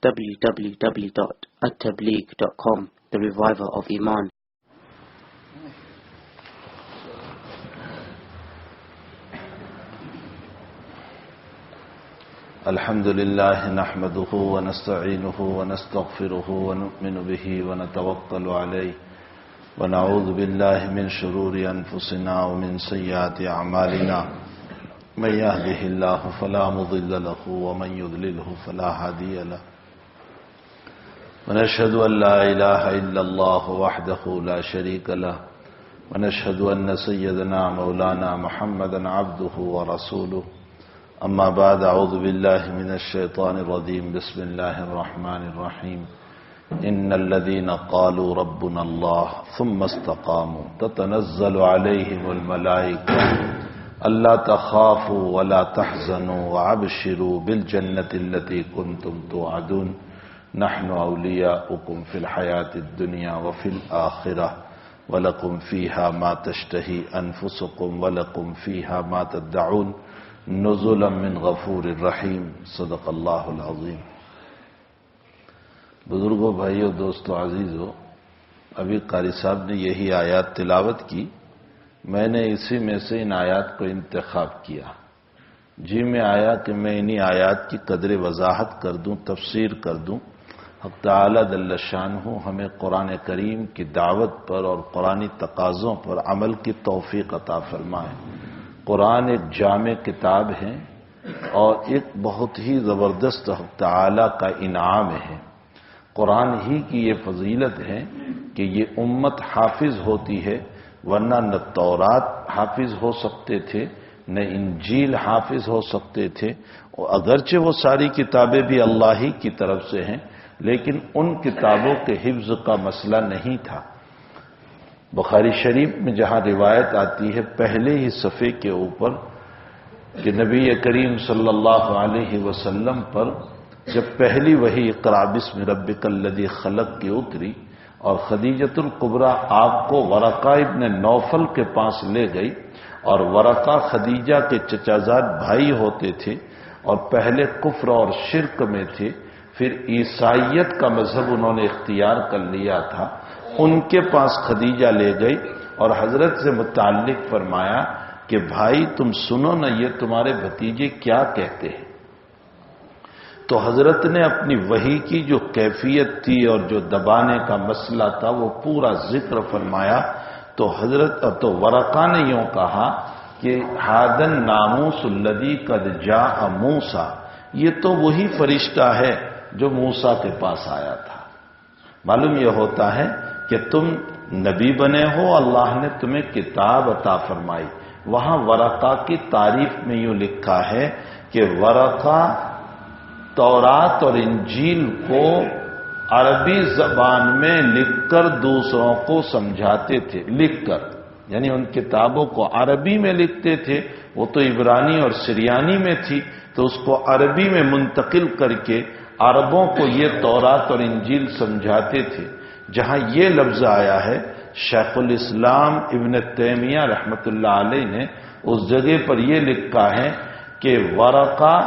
www.attableek.com, the reviver of Iman. الحمد لله نحمده ونستعينه ونستغفره ونؤمن به ونتوكل عليه ونعوذ بالله من شرور أنفسنا ومن سيئات أعمالنا من يهده الله فلا مضل له ومن يضلله فلا هادي له ونشهد أن لا إله إلا الله وحده لا شريك له ونشهد أن سيدنا مولانا محمدا عبده ورسوله أما بعد أعوذ بالله من الشيطان الرجيم بسم الله الرحمن الرحيم إن الذين قالوا ربنا الله ثم استقاموا تتنزل عليهم الملائكة ألا تخافوا ولا تحزنوا وأبشروا بالجنة التي كنتم توعدون نحن أولياؤكم في الحياة الدنيا وفي الآخرة ولكم فيها ما تشتهي أنفسكم ولكم فيها ما تدعون نزلا من غفور الرحیم صدق اللہ العظیم۔ بزرگوں، بھائیوں، دوستوں، عزیزوں، ابھی قاری صاحب نے یہی آیات تلاوت کی، میں نے اسی میں سے ان آیات کو انتخاب کیا۔ جی میں آیا کہ میں انہی آیات کی قدر وضاحت کر دوں، تفسیر کر دوں۔ حق تعالی جل شانہ ہمیں قرآن کریم کی دعوت پر اور قرآنی تقاضوں پر عمل کی توفیق عطا فرمائے۔ قرآن ایک جامع کتاب ہے اور ایک بہت ہی زبردست حق تعالی کا انعام ہے۔ قرآن ہی کی یہ فضیلت ہے کہ یہ امت حافظ ہوتی ہے، ورنہ نہ تورات حافظ ہو سکتے تھے نہ انجیل حافظ ہو سکتے تھے، اور اگرچہ وہ ساری کتابیں بھی اللہ ہی کی طرف سے ہیں، لیکن ان کتابوں کے حفظ کا مسئلہ نہیں تھا۔ بخاری شریف میں جہاں روایت آتی ہے پہلے ہی صفحے کے اوپر کہ نبی کریم صلی اللہ علیہ وسلم پر جب پہلی وحی اقرأ بسم ربک الذی خلق کی اتری اور خدیجۃ الکبریٰ آپ کو ورقہ ابن نوفل کے پاس لے گئی، اور ورقہ خدیجہ کے چچازاد بھائی ہوتے تھے اور پہلے کفر اور شرک میں تھے، پھر عیسائیت کا مذہب انہوں نے اختیار کر لیا تھا، ان کے پاس خدیجہ لے گئی اور حضرت سے متعلق فرمایا کہ بھائی تم سنو نا، یہ تمہارے بھتیجے کیا کہتے ہیں۔ تو حضرت نے اپنی وحی کی جو کیفیت تھی اور جو دبانے کا مسئلہ تھا وہ پورا ذکر فرمایا۔ تو ورقہ نے یوں کہا کہ ھذا الناموس الذی قد جاء موسیٰ، یہ تو وہی فرشتہ ہے جو موسیٰ کے پاس آیا تھا۔ معلوم یہ ہوتا ہے کہ تم نبی بنے ہو، اللہ نے تمہیں کتاب عطا فرمائی۔ وہاں ورقہ کی تعریف میں یوں لکھا ہے کہ ورقہ تورات اور انجیل کو عربی زبان میں لکھ کر دوسروں کو سمجھاتے تھے، لکھ کر، یعنی ان کتابوں کو عربی میں لکھتے تھے، وہ تو عبرانی اور سریانی میں تھی، تو اس کو عربی میں منتقل کر کے عربوں کو یہ تورات اور انجیل سمجھاتے تھے۔ جہاں یہ لفظ آیا ہے، شیخ الاسلام ابن تیمیہ رحمۃ اللہ علیہ نے اس جگہ پر یہ لکھا ہے کہ ورقہ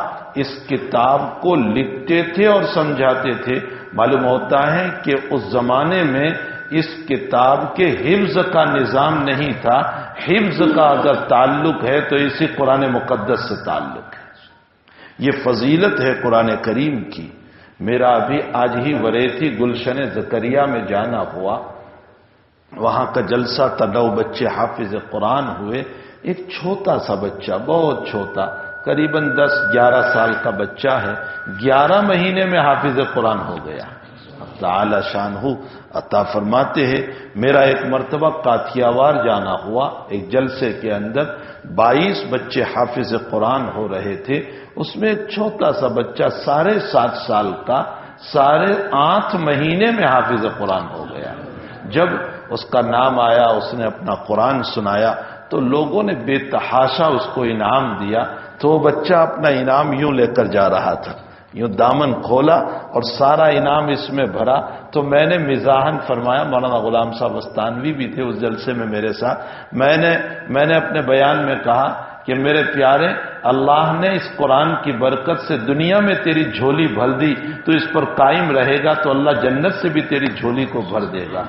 اس کتاب کو لکھتے تھے اور سمجھاتے تھے۔ معلوم ہوتا ہے کہ اس زمانے میں اس کتاب کے حفظ کا نظام نہیں تھا، حفظ کا اگر تعلق ہے تو اسی قرآن مقدس سے تعلق ہے۔ یہ فضیلت ہے قرآن کریم کی۔ میرا ابھی آج ہی وریتھی گلشن زکریا میں جانا ہوا، وہاں کا جلسہ تھا، 9 بچے حافظ قرآن ہوئے۔ ایک چھوٹا سا بچہ، بہت چھوٹا، قریباً 10-11 سال کا بچہ ہے، 11 مہینے میں حافظ قرآن ہو گیا۔ تعالی شانہ عطا فرماتے ہیں۔ میرا ایک مرتبہ کاتھیاوار جانا ہوا، ایک جلسے کے اندر 22 بچے حافظ قرآن ہو رہے تھے، اس میں ایک چھوٹا سا بچہ 7.5 سال کا 8.5 مہینے میں حافظ قرآن ہو گیا۔ جب اس کا نام آیا، اس نے اپنا قرآن سنایا تو لوگوں نے بے تحاشا اس کو انعام دیا، تو وہ بچہ اپنا انعام یوں لے کر جا رہا تھا، یوں دامن کھولا اور سارا انعام اس میں بھرا۔ تو میں نے مزاحاً فرمایا، مولانا غلام صاحب وستانوی بھی تھے اس جلسے میں میرے ساتھ، میں نے اپنے بیان میں کہا کہ میرے پیارے، اللہ نے اس قرآن کی برکت سے دنیا میں تیری جھولی بھر دی، تو اس پر قائم رہے گا تو اللہ جنت سے بھی تیری جھولی کو بھر دے گا۔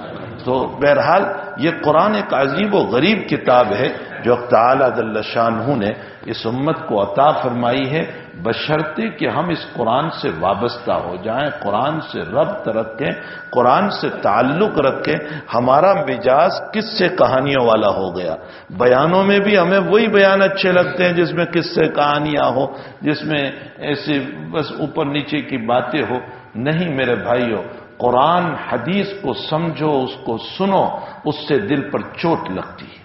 تو بہرحال یہ قرآن ایک عجیب و غریب کتاب ہے جو تعالیٰ جل شانہ نے اس امت کو عطا فرمائی ہے، بشرطے کہ ہم اس قرآن سے وابستہ ہو جائیں، قرآن سے ربط رکھیں، قرآن سے تعلق رکھیں۔ ہمارا مزاج کس سے کہانیوں والا ہو گیا، بیانوں میں بھی ہمیں وہی بیان اچھے لگتے ہیں جس میں کس سے کہانیاں ہو، جس میں ایسے بس اوپر نیچے کی باتیں ہو۔ نہیں میرے بھائیوں، قرآن حدیث کو سمجھو، اس کو سنو، اس سے دل پر چوٹ لگتی ہے۔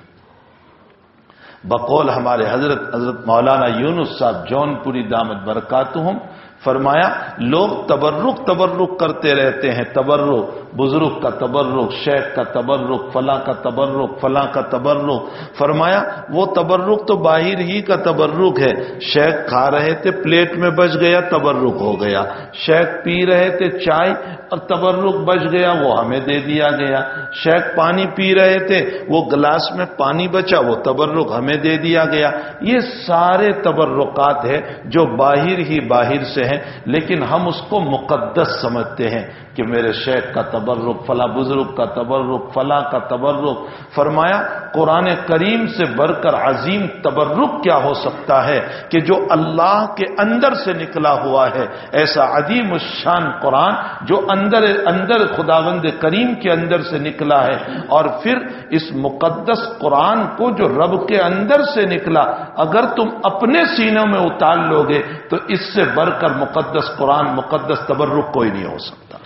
بقول ہمارے حضرت مولانا یونس صاحب جون پوری دامت برکاتہم، فرمایا لوگ تبرک کرتے رہتے ہیں، تبرک، بزرگ کا تبرک، شیخ کا تبرک، فلاں کا تبرک، فلاں کا تبرک۔ فرمایا وہ تبرک تو باہر ہی کا تبرک ہے۔ شیخ کھا رہے تھے، پلیٹ میں بچ گیا، تبرک ہو گیا۔ شیخ پی رہے تھے چائے اور تبرک بچ گیا، وہ ہمیں دے دیا گیا۔ شیخ پانی پی رہے تھے، وہ گلاس میں پانی بچا، وہ تبرک ہمیں دے دیا گیا۔ یہ سارے تبرکات ہیں جو باہر سے ہیں، لیکن ہم اس کو مقدس سمجھتے ہیں کہ میرے شیخ کا تبرک، فلاں بزرگ کا تبرک، فلاں کا تبرک۔ فرمایا قرآن کریم سے بڑھ کر عظیم تبرک کیا ہو سکتا ہے کہ جو اللہ کے اندر سے نکلا ہوا ہے، ایسا عظیم الشان قرآن جو اندر خداوند کریم کے اندر سے نکلا ہے، اور پھر اس مقدس قرآن کو جو رب کے اندر سے نکلا اگر تم اپنے سینوں میں اتار لو گے تو اس سے بڑھ کر مقدس قرآن، مقدس تبرک کوئی نہیں ہو سکتا۔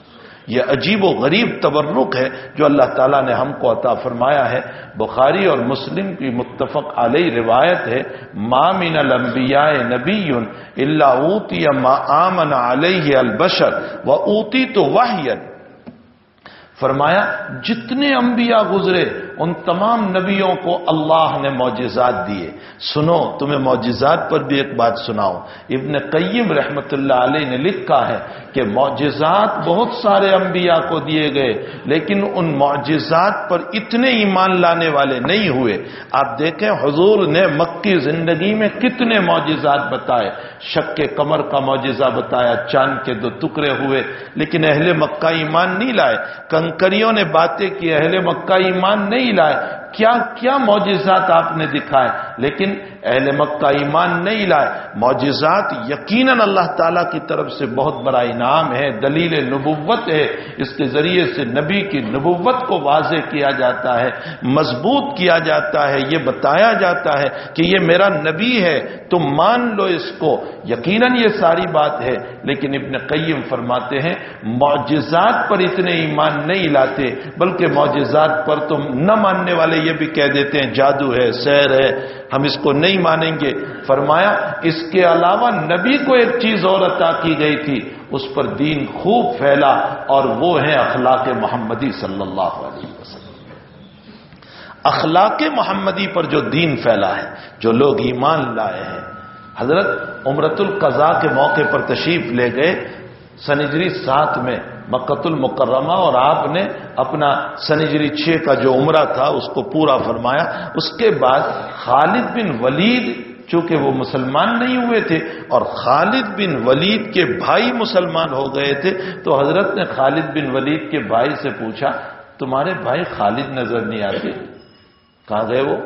یہ عجیب و غریب تبرک ہے جو اللہ تعالیٰ نے ہم کو عطا فرمایا ہے۔ بخاری اور مسلم کی متفق علیہ روایت ہے، ما من الانبیاء نبی الا اوتی ما آمن علیہ البشر و اوتیت وحیا۔ فرمایا جتنے انبیاء گزرے ان تمام نبیوں کو اللہ نے معجزات دیے۔ سنو تمہیں معجزات پر بھی ایک بات سناؤں، ابن قیم رحمت اللہ علیہ نے لکھا ہے کہ معجزات بہت سارے انبیاء کو دیے گئے، لیکن ان معجزات پر اتنے ایمان لانے والے نہیں ہوئے۔ آپ دیکھیں حضور نے مکی زندگی میں کتنے معجزات بتائے، شق کمر کا معجزہ بتایا، چاند کے 2 ٹکڑے ہوئے، لیکن اہل مکہ ایمان نہیں لائے۔ کنکریوں نے باتیں کی، اہل مکہ ایمان نہیں لائے۔ کیا کیا معجزات آپ نے دکھائے، لیکن اہل مکہ ایمان نہیں لائے۔ معجزات یقیناً اللہ تعالیٰ کی طرف سے بہت بڑا انعام ہے، دلیل نبوت ہے۔ اس کے ذریعے سے نبی کی نبوت کو واضح کیا جاتا ہے، مضبوط کیا جاتا ہے، یہ بتایا جاتا ہے کہ یہ میرا نبی ہے، تم مان لو اس کو۔ یقیناً یہ ساری بات ہے، لیکن ابن قیم فرماتے ہیں معجزات پر اتنے ایمان نہیں لاتے، بلکہ معجزات پر تم نہ ماننے والے یہ بھی کہہ دیتے ہیں جادو ہے، سحر ہے، ہم اس کو نہیں مانیں گے۔ فرمایا اس کے علاوہ نبی کو ایک چیز اور عطا کی گئی تھی، اس پر دین خوب پھیلا، اور وہ ہے اخلاق محمدی صلی اللہ علیہ وسلم۔ اخلاق محمدی پر جو دین پھیلا ہے، جو لوگ ایمان لائے ہیں۔ حضرت عمرۃ القضاء کے موقع پر تشریف لے گئے سنجری 7 میں مکۃ المکرمہ، اور آپ نے اپنا سنجری 6 کا جو عمرہ تھا اس کو پورا فرمایا۔ اس کے بعد خالد بن ولید، چونکہ وہ مسلمان نہیں ہوئے تھے اور خالد بن ولید کے بھائی مسلمان ہو گئے تھے، تو حضرت نے خالد بن ولید کے بھائی سے پوچھا تمہارے بھائی خالد نظر نہیں آتے، کہاں گئے وہ؟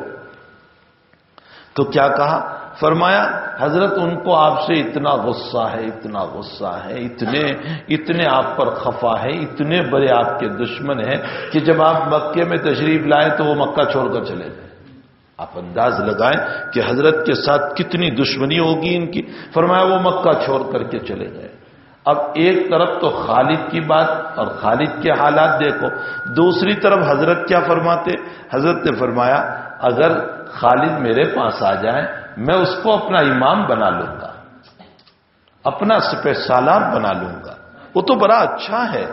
تو کیا کہا؟ فرمایا حضرت ان کو آپ سے اتنا غصہ ہے، اتنا غصہ ہے، اتنے آپ پر خفا ہے، اتنے بڑے آپ کے دشمن ہیں کہ جب آپ مکے میں تشریف لائے تو وہ مکہ چھوڑ کر چلے گئے۔ آپ انداز لگائیں کہ حضرت کے ساتھ کتنی دشمنی ہوگی ان کی۔ فرمایا وہ مکہ چھوڑ کر کے چلے گئے۔ اب ایک طرف تو خالد کی بات اور خالد کے حالات دیکھو، دوسری طرف حضرت کیا فرماتے؟ حضرت نے فرمایا اگر خالد میرے پاس آ جائے میں اس کو اپنا امام بنا لوں گا، اپنا سپہ سالار بنا لوں گا، وہ تو بڑا اچھا ہے۔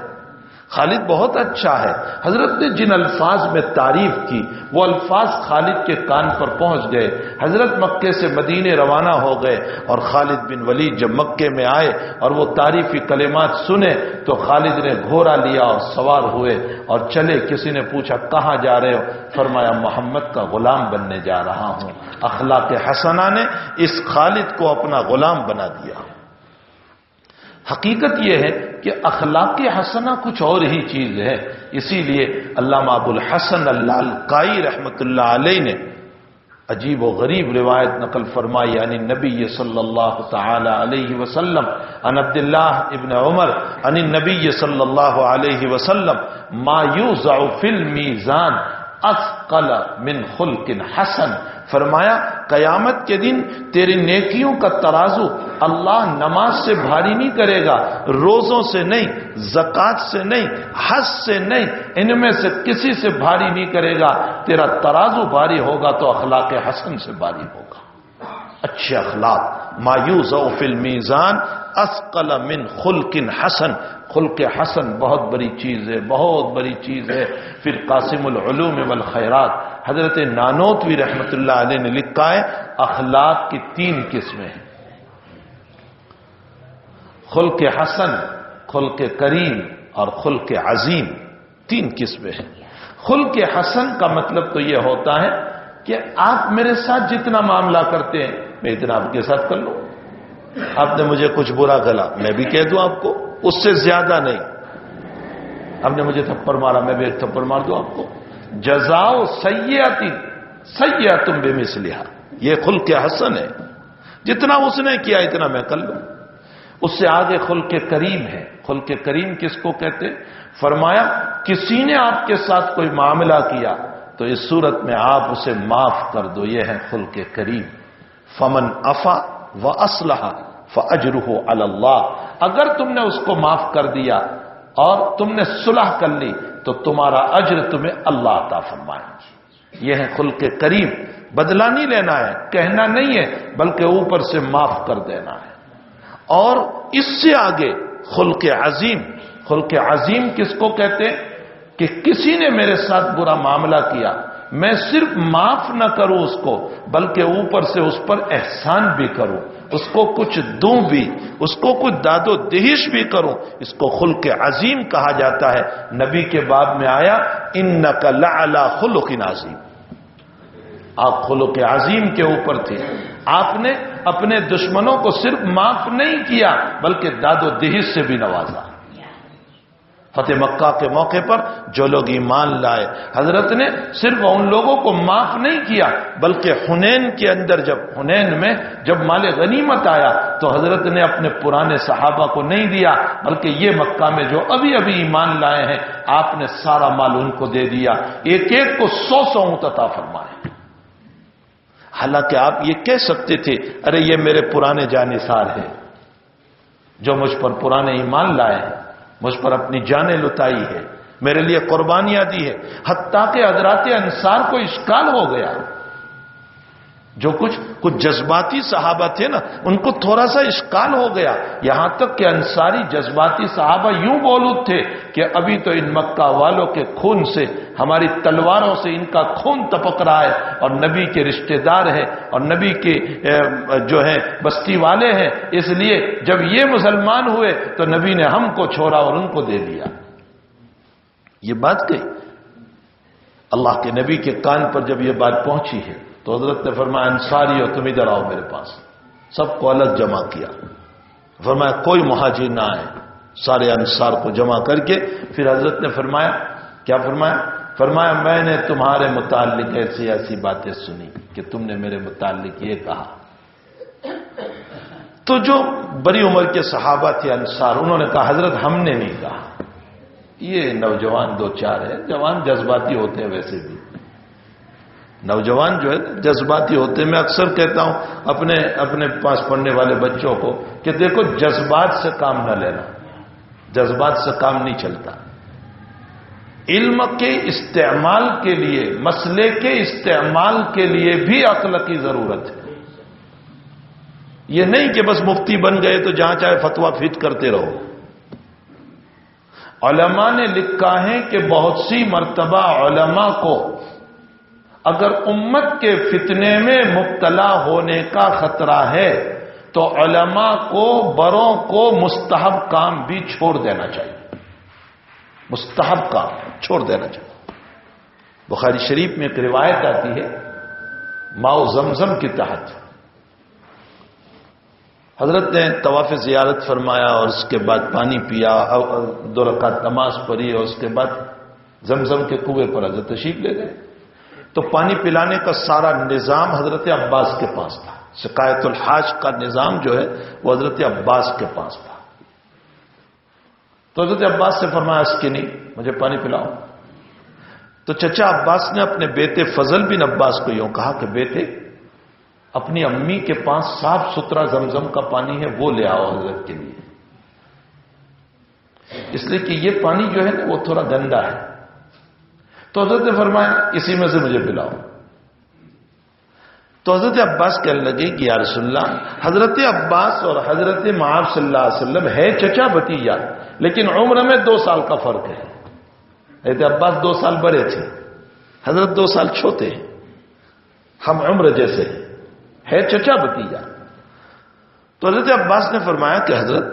خالد بہت اچھا ہے. حضرت نے جن الفاظ میں تعریف کی وہ الفاظ خالد کے کان پر پہنچ گئے. حضرت مکے سے مدینے روانہ ہو گئے اور خالد بن ولید جب مکے میں آئے اور وہ تعریفی کلمات سنے تو خالد نے گھوڑا لیا اور سوار ہوئے اور چلے. کسی نے پوچھا کہاں جا رہے ہو؟ فرمایا محمد کا غلام بننے جا رہا ہوں. اخلاق حسنہ نے اس خالد کو اپنا غلام بنا دیا. حقیقت یہ ہے کہ اخلاق حسنہ کچھ اور ہی چیز ہے. اسی لیے علامہ ابو الحسن اللالکائی رحمت اللہ علیہ نے عجیب و غریب روایت نقل فرمائی یعنی نبی صلی اللہ تعالی علیہ وسلم عن عبداللہ ابن عمر عن النبی صلی اللہ علیہ وسلم ما یوضع فی المیزان اثقل من خلق حسن. فرمایا قیامت کے دن تیری نیکیوں کا ترازو اللہ نماز سے بھاری نہیں کرے گا، روزوں سے نہیں، زکوٰۃ سے نہیں، حج سے نہیں، ان میں سے کسی سے بھاری نہیں کرے گا. تیرا ترازو بھاری ہوگا تو اخلاق حسن سے بھاری ہوگا. اچھے اخلاق ما یوضع فی المیزان اثقل من خلق حسن. خلق حسن بہت بڑی چیز ہے، بہت بڑی چیز ہے. پھر قاسم العلوم والخیرات حضرت نانوتوی رحمت اللہ علیہ نے لکھا ہے اخلاق کی 3 قسمیں ہیں. خلق حسن، خلق کریم اور خلق عظیم. 3 قسمیں ہیں. خلق حسن کا مطلب تو یہ ہوتا ہے کہ آپ میرے ساتھ جتنا معاملہ کرتے ہیں میں اتنا آپ کے ساتھ کر لوں. آپ نے مجھے کچھ برا گلا میں بھی کہہ دوں آپ کو، اس سے زیادہ نہیں. آپ نے مجھے تھپڑ مارا میں بھی ایک تھپڑ مار دوں آپ کو. جزاؤ سیئۃ سیئۃ بمثلھا، یہ خلق حسن ہے. جتنا اس نے کیا اتنا میں کر لوں. اس سے آگے خلق کریم ہے. خلق کریم کس کو کہتے؟ فرمایا کسی نے آپ کے ساتھ کوئی معاملہ کیا تو اس صورت میں آپ اسے معاف کر دو. یہ ہے خلق کریم. فمن عفا واصلح فاجرہ علی اللہ. اگر تم نے اس کو معاف کر دیا اور تم نے صلح کر لی تو تمہارا اجر تمہیں اللہ عطا فرمائے گی. یہ ہے خلق کریم. بدلہ نہیں لینا ہے، کہنا نہیں ہے، بلکہ اوپر سے معاف کر دینا ہے. اور اس سے آگے خلق عظیم. خلق عظیم کس کو کہتے ہیں؟ کہ کسی نے میرے ساتھ برا معاملہ کیا، میں صرف معاف نہ کروں اس کو بلکہ اوپر سے اس پر احسان بھی کروں، اس کو کچھ دوں بھی، اس کو کچھ داد و دہش بھی کروں. اس کو خلق عظیم کہا جاتا ہے. نبی کے باب میں آیا انک لعلی خلق عظیم. آپ خلق عظیم کے اوپر تھے. آپ نے اپنے دشمنوں کو صرف معاف نہیں کیا بلکہ داد و دہش سے بھی نوازا. فتح مکہ کے موقع پر جو لوگ ایمان لائے حضرت نے صرف ان لوگوں کو معاف نہیں کیا بلکہ حنین کے اندر حنین میں جب مال غنیمت آیا تو حضرت نے اپنے پرانے صحابہ کو نہیں دیا بلکہ یہ مکہ میں جو ابھی ابھی ایمان لائے ہیں آپ نے سارا مال ان کو دے دیا. ایک ایک کو 100 اونٹ عطا فرمائے. حالانکہ آپ یہ کہہ سکتے تھے ارے یہ میرے پرانے جانثار ہیں جو مجھ پر پرانے ایمان لائے ہیں، مجھ پر اپنی جانیں لٹائی ہے، میرے لیے قربانیاں دی ہے. حتیٰ کہ حضرات انصار کو اشکال ہو گیا. جو کچھ جذباتی صحابہ تھے نا ان کو تھوڑا سا اشکال ہو گیا. یہاں تک کہ انصاری جذباتی صحابہ یوں بولود تھے کہ ابھی تو ان مکہ والوں کے خون سے، ہماری تلواروں سے ان کا خون تپک رہا ہے اور نبی کے رشتہ دار ہیں اور نبی کے جو ہیں بستی والے ہیں، اس لیے جب یہ مسلمان ہوئے تو نبی نے ہم کو چھوڑا اور ان کو دے دیا. یہ بات کہی. اللہ کے نبی کے کان پر جب یہ بات پہنچی ہے تو حضرت نے فرمایا انصاری ہو تم ادھر آؤ میرے پاس. سب کو الگ جمع کیا. فرمایا کوئی مہاجر نہ آئے. سارے انصار کو جمع کر کے پھر حضرت نے فرمایا کیا فرمایا؟ فرمایا میں نے تمہارے متعلق ایسی ایسی باتیں سنی کہ تم نے میرے متعلق یہ کہا. تو جو بڑی عمر کے صحابہ تھے انصار انہوں نے کہا حضرت ہم نے نہیں کہا. یہ نوجوان 2-4 ہے، جوان جذباتی ہوتے ہیں. ویسے بھی نوجوان جو ہے جذباتی ہوتے ہیں. میں اکثر کہتا ہوں اپنے پاس پڑھنے والے بچوں کو کہ دیکھو جذبات سے کام نہ لینا، جذبات سے کام نہیں چلتا. علم کے استعمال کے لیے، مسئلے کے استعمال کے لیے بھی عقل کی ضرورت ہے. یہ نہیں کہ بس مفتی بن گئے تو جہاں چاہے فتویٰ فٹ کرتے رہو. علماء نے لکھا ہے کہ بہت سی مرتبہ علماء کو اگر امت کے فتنے میں مبتلا ہونے کا خطرہ ہے تو علماء کو بروں کو مستحب کام بھی چھوڑ دینا چاہیے، مستحب کام چھوڑ دینا چاہیے۔ بخاری شریف میں ایک روایت آتی ہے ماء زمزم کے تحت حضرت نے طواف زیارت فرمایا اور اس کے بعد پانی پیا، 2 رکعت نماز پڑھی اور اس کے بعد زمزم کے کنویں پر حضرت تشریف لے گئے تو پانی پلانے کا سارا نظام حضرت عباس کے پاس تھا۔ سقایت الحاج کا نظام جو ہے وہ حضرت عباس کے پاس تھا۔ تو حضرت عباس سے فرمایا اس کی نہیں، مجھے پانی پلاؤ۔ تو چچا عباس نے اپنے بیٹے فضل بن عباس کو یوں کہا کہ بیٹے اپنی امی کے پاس صاف ستھرا زمزم کا پانی ہے وہ لے آؤ حضرت کے لیے، اس لیے کہ یہ پانی جو ہے نا وہ تھوڑا گندا ہے۔ تو حضرت نے فرمایا اسی میں سے مجھے پلاؤ۔ تو حضرت عباس کہنے لگے کہ یا رسول اللہ، حضرت عباس اور حضرت معاذ صلی اللہ علیہ وسلم ہے چچا بھتیجا، لیکن عمر میں 2 سال کا فرق ہے۔ حضرت عباس 2 سال بڑے تھے، حضرت 2 سال چھوٹے ہیں، ہم عمر جیسے ہیں، ہے چچا بھتیجا۔ تو حضرت عباس نے فرمایا کہ حضرت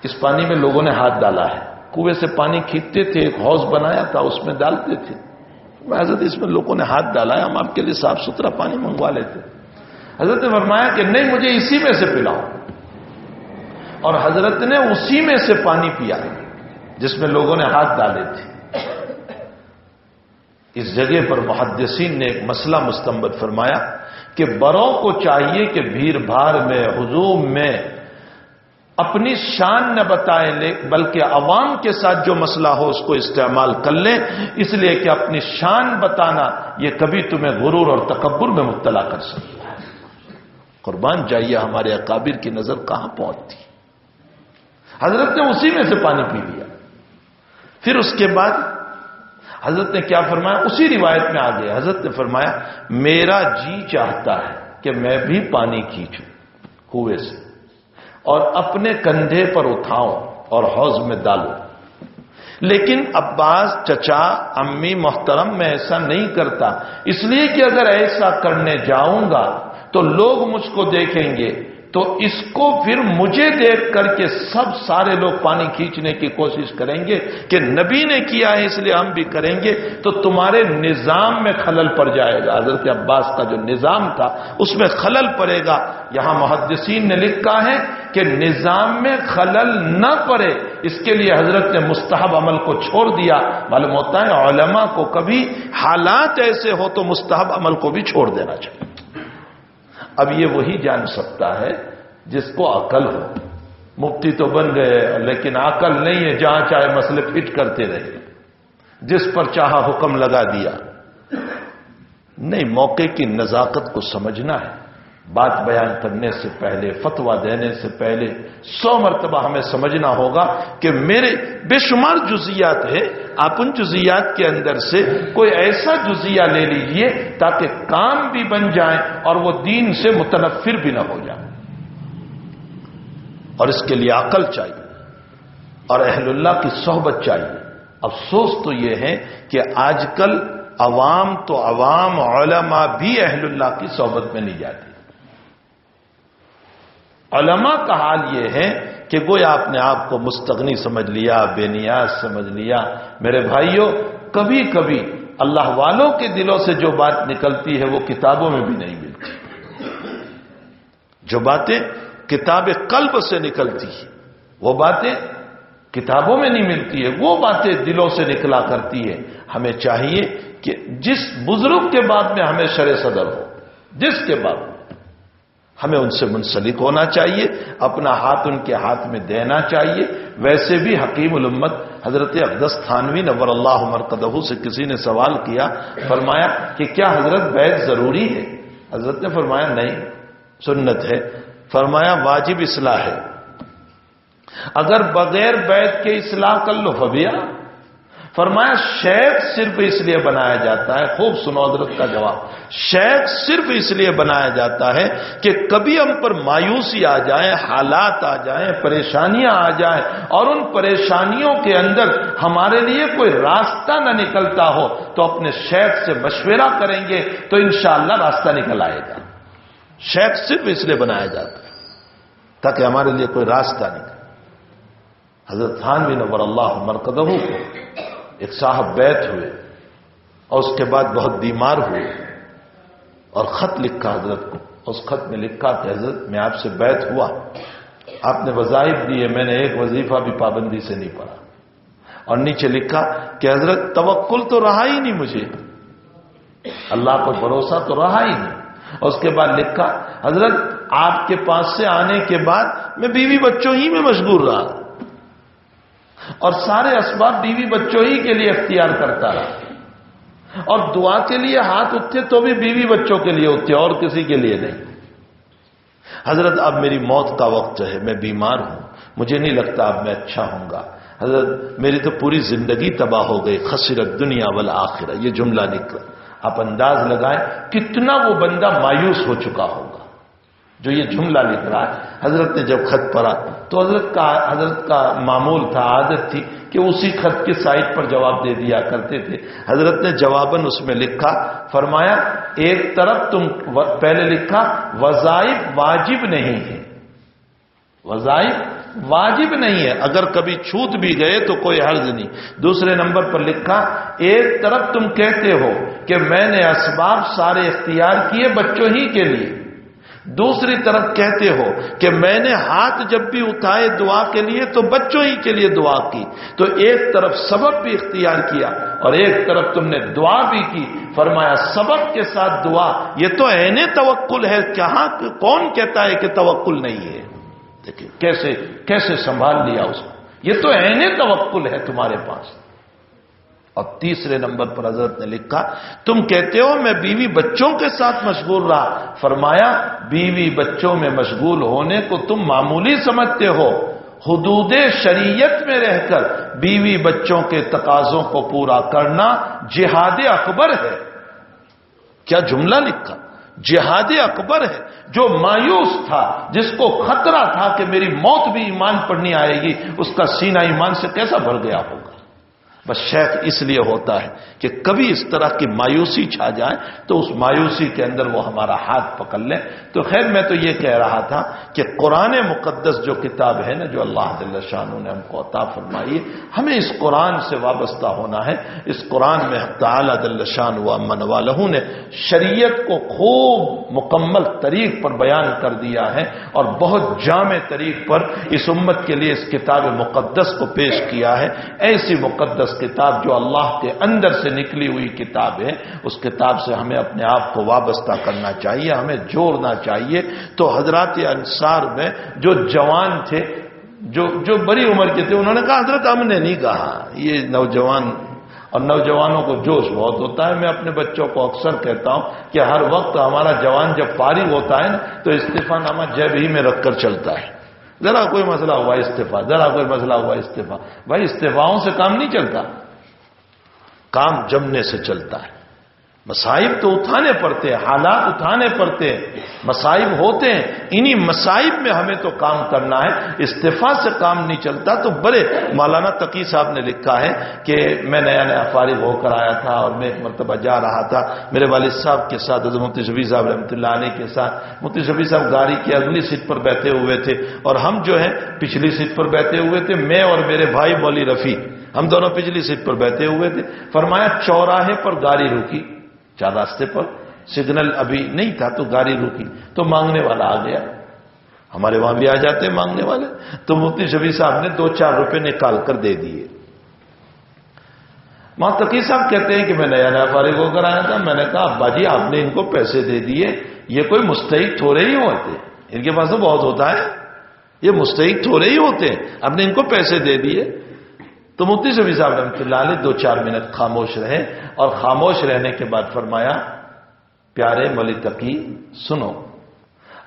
اس پانی میں لوگوں نے ہاتھ ڈالا ہے، کنویں سے پانی کھینچتے تھے، ایک حوض بنایا تھا اس میں ڈالتے تھے، حضرت اس میں لوگوں نے ہاتھ ڈالا ہے، ہم آپ کے لیے صاف ستھرا پانی منگوا لیتے۔ حضرت نے فرمایا کہ نہیں، مجھے اسی میں سے پلاؤ، اور حضرت نے اسی میں سے پانی پیا جس میں لوگوں نے ہاتھ ڈالے تھے۔ اس جگہ پر محدثین نے ایک مسئلہ مستنبط فرمایا کہ بروں کو چاہیے کہ بھیڑ بھاڑ میں، ہجوم میں اپنی شان نہ بتائیں بلکہ عوام کے ساتھ جو مسئلہ ہو اس کو استعمال کر لیں، اس لیے کہ اپنی شان بتانا یہ کبھی تمہیں غرور اور تکبر میں مبتلا کر سکتا ہے۔ قربان جائیے ہمارے اکابر کی نظر کہاں پہنچتی۔ حضرت نے اسی میں سے پانی پی لیا۔ پھر اس کے بعد حضرت نے کیا فرمایا، اسی روایت میں آگے حضرت نے فرمایا میرا جی چاہتا ہے کہ میں بھی پانی کھینچوں کنویں سے اور اپنے کندھے پر اٹھاؤں اور حوض میں ڈالوں، لیکن عباس چچا امی محترم میں ایسا نہیں کرتا، اس لیے کہ اگر ایسا کرنے جاؤں گا تو لوگ مجھ کو دیکھیں گے، تو اس کو پھر مجھے دیکھ کر کے سارے لوگ پانی کھینچنے کی کوشش کریں گے کہ نبی نے کیا ہے اس لیے ہم بھی کریں گے، تو تمہارے نظام میں خلل پڑ جائے گا۔ حضرت عباس کا جو نظام تھا اس میں خلل پڑے گا۔ یہاں محدثین نے لکھا ہے کہ نظام میں خلل نہ پڑے اس کے لیے حضرت نے مستحب عمل کو چھوڑ دیا۔ معلوم ہوتا ہے علماء کو کبھی حالات ایسے ہو تو مستحب عمل کو بھی چھوڑ دینا چاہیے۔ اب یہ وہی جان سکتا ہے جس کو عقل ہو۔ مفتی تو بن گئے لیکن عقل نہیں ہے، جہاں چاہے مسئلے فٹ کرتے رہے، جس پر چاہا حکم لگا دیا۔ نہیں، موقع کی نزاکت کو سمجھنا ہے۔ بات بیان کرنے سے پہلے، فتویٰ دینے سے پہلے 100 مرتبہ ہمیں سمجھنا ہوگا کہ میرے بے شمار جزیات ہیں، آپ ان جزیات کے اندر سے کوئی ایسا جزیہ لے لیجئے تاکہ کام بھی بن جائیں اور وہ دین سے متنفر بھی نہ ہو جائے، اور اس کے لیے عقل چاہیے اور اہل اللہ کی صحبت چاہیے۔ افسوس تو یہ ہے کہ آج کل عوام تو عوام، علماء بھی اہل اللہ کی صحبت میں نہیں جاتے۔ علماء کا حال یہ ہے کہ گویا آپ نے آپ کو مستغنی سمجھ لیا، بے نیاز سمجھ لیا۔ میرے بھائیوں، کبھی کبھی اللہ والوں کے دلوں سے جو بات نکلتی ہے وہ کتابوں میں بھی نہیں ملتی۔ جو باتیں کتاب قلب سے نکلتی ہے وہ باتیں کتابوں میں نہیں ملتی ہے، وہ باتیں دلوں سے نکلا کرتی ہے۔ ہمیں چاہیے کہ جس بزرگ کے بعد میں ہمیں شرع صدر ہو، جس کے بعد ہمیں ان سے منسلک ہونا چاہیے، اپنا ہاتھ ان کے ہاتھ میں دینا چاہیے۔ ویسے بھی حکیم الامت حضرت اقدس تھانوی نور اللہ مرقدہ سے کسی نے سوال کیا، فرمایا کہ کیا حضرت بیعت ضروری ہے؟ حضرت نے فرمایا نہیں، سنت ہے۔ فرمایا واجب اصلاح ہے، اگر بغیر بیعت کے اصلاح کر لو فبیا، فرمایا شیخ صرف اس لیے بنایا جاتا ہے، خوب سنو حضرت کا جواب، شیخ صرف اس لیے بنایا جاتا ہے کہ کبھی ہم پر مایوسی آ جائے، حالات آ جائیں، پریشانیاں آ جائیں، اور ان پریشانیوں کے اندر ہمارے لیے کوئی راستہ نہ نکلتا ہو تو اپنے شیخ سے مشورہ کریں گے تو انشاءاللہ راستہ نکل آئے گا۔ شیخ صرف اس لیے بنایا جاتا ہے تاکہ ہمارے لیے کوئی راستہ نکلے۔ حضرت تھانوی نور اللہ مرقدہ کو ایک صاحب بیت ہوئے اور اس کے بعد بہت بیمار ہوئے اور خط لکھا حضرت کو، اس خط میں لکھا کہ حضرت میں آپ سے بیت ہوا، آپ نے وظائف دیے، میں نے ایک وظیفہ بھی پابندی سے نہیں پڑھا، اور نیچے لکھا کہ حضرت توکل تو رہا ہی نہیں مجھے، اللہ پر بھروسہ تو رہا ہی نہیں، اور اس کے بعد لکھا حضرت آپ کے پاس سے آنے کے بعد میں بیوی بچوں ہی میں مشغول رہا اور سارے اسباب بیوی بچوں ہی کے لیے اختیار کرتا رہا، اور دعا کے لیے ہاتھ اٹھتے تو بھی بیوی بچوں کے لیے اٹھتے اور کسی کے لیے نہیں۔ حضرت اب میری موت کا وقت ہے، میں بیمار ہوں، مجھے نہیں لگتا اب میں اچھا ہوں گا، حضرت میری تو پوری زندگی تباہ ہو گئی، خسرت دنیا والآخرہ، یہ جملہ نکلا۔ آپ انداز لگائیں کتنا وہ بندہ مایوس ہو چکا ہوگا جو یہ جملہ لکھ رہا ہے۔ حضرت نے جب خط پڑھا تو حضرت کا معمول تھا، عادت تھی کہ اسی خط کے سائٹ پر جواب دے دیا کرتے تھے۔ حضرت نے جواباً اس میں لکھا، فرمایا ایک طرف تم پہلے لکھا وظائف واجب نہیں ہے، وظائف واجب نہیں ہے، اگر کبھی چھوٹ بھی گئے تو کوئی حرج نہیں۔ دوسرے نمبر پر لکھا ایک طرف تم کہتے ہو کہ میں نے اسباب سارے اختیار کیے بچوں ہی کے لیے، دوسری طرف کہتے ہو کہ میں نے ہاتھ جب بھی اٹھائے دعا کے لیے تو بچوں ہی کے لیے دعا کی، تو ایک طرف سبب بھی اختیار کیا اور ایک طرف تم نے دعا بھی کی۔ فرمایا سبب کے ساتھ دعا یہ تو عین توکل ہے، کہاں کون کہتا ہے کہ توکل نہیں ہے؟ دیکھیں کیسے سنبھال لیا اس کو، یہ تو عین توکل ہے تمہارے پاس۔ اور تیسرے نمبر پر حضرت نے لکھا تم کہتے ہو میں بیوی بچوں کے ساتھ مشغول رہا، فرمایا بیوی بچوں میں مشغول ہونے کو تم معمولی سمجھتے ہو، حدود شریعت میں رہ کر بیوی بچوں کے تقاضوں کو پورا کرنا جہاد اکبر ہے۔ کیا جملہ لکھا، جہاد اکبر ہے۔ جو مایوس تھا، جس کو خطرہ تھا کہ میری موت بھی ایمان پر نہیں آئے گی، اس کا سینہ ایمان سے کیسا بھر گیا ہوگا۔ بس شیخ اس لیے ہوتا ہے کہ کبھی اس طرح کی مایوسی چھا جائے تو اس مایوسی کے اندر وہ ہمارا ہاتھ پکڑ لیں۔ تو خیر میں تو یہ کہہ رہا تھا کہ قرآن مقدس جو کتاب ہے نا، جو اللہ جل شانہ نے ہم کو عطا فرمائی، ہمیں اس قرآن سے وابستہ ہونا ہے۔ اس قرآن میں تعالی جل شانہ و من والہ نے شریعت کو خوب مکمل طریق پر بیان کر دیا ہے اور بہت جامع طریق پر اس امت کے لیے اس کتاب مقدس کو پیش کیا ہے۔ ایسی مقدس کتاب جو اللہ کے اندر سے نکلی ہوئی کتاب ہے، اس کتاب سے ہمیں اپنے آپ کو وابستہ کرنا چاہیے، ہمیں جوڑنا چاہیے۔ تو حضرات انصار میں جو جوان تھے، جو بڑی عمر کے تھے، انہوں نے کہا حضرت ہم نے نہیں کہا، یہ نوجوان اور نوجوانوں کو جوش بہت ہوتا ہے۔ میں اپنے بچوں کو اکثر کہتا ہوں کہ ہر وقت ہمارا جوان جب فارغ ہوتا ہے نا تو استعفیٰ نامہ جیب ہی میں رکھ کر چلتا ہے، ذرا کوئی مسئلہ ہوا استعفیٰ، ذرا کوئی مسئلہ ہوا استعفیٰ۔ بھائی استعفاؤں سے کام نہیں چلتا، کام جمنے سے چلتا ہے۔ مصائب تو اٹھانے پڑتے ہیں، حالات اٹھانے پڑتے ہیں، مصائب ہوتے ہیں، انہی مصائب میں ہمیں تو کام کرنا ہے، استعفاء سے کام نہیں چلتا۔ تو بڑے مولانا تقی صاحب نے لکھا ہے کہ میں نیا فارغ ہو کر آیا تھا اور میں ایک مرتبہ جا رہا تھا میرے والد صاحب کے ساتھ، حضرت مفتی شفیع صاحب رحمۃ اللہ علیہ کے ساتھ۔ مفتی شفیع صاحب گاڑی کی اگلی سیٹ پر بیٹھے ہوئے تھے اور ہم جو ہیں پچھلی سیٹ پر بیٹھے ہوئے تھے، میں اور میرے بھائی مولوی رفیع، ہم دونوں پچھلی سیٹ پر بیٹھے ہوئے تھے۔ فرمایا چوراہے پر گاڑی رکی، چار راستے پر سگنل ابھی نہیں تھا تو گاڑی رکی، تو مانگنے والا آ گیا، ہمارے وہاں بھی آ جاتے ہیں مانگنے والے، تو مفتی شفیع صاحب نے 2-4 روپے نکال کر دے دیے۔ وہاں تقی صاحب کہتے ہیں کہ میں نیا فارغ ہو کر آیا تھا، میں نے کہا ابا جی آپ نے ان کو پیسے دے دیے، یہ کوئی مستحق تھوڑے ہی ہوتے، ان کے پاس تو بہت ہوتا ہے، یہ مستحق تھوڑے ہی ہوتے، آپ نے ان کو پیسے دے دیے۔ تو مفتی شفیع صاحب رحمۃ اللہ علیہ 2-4 منٹ خاموش رہے اور خاموش رہنے کے بعد فرمایا پیارے مولوی تقی سنو،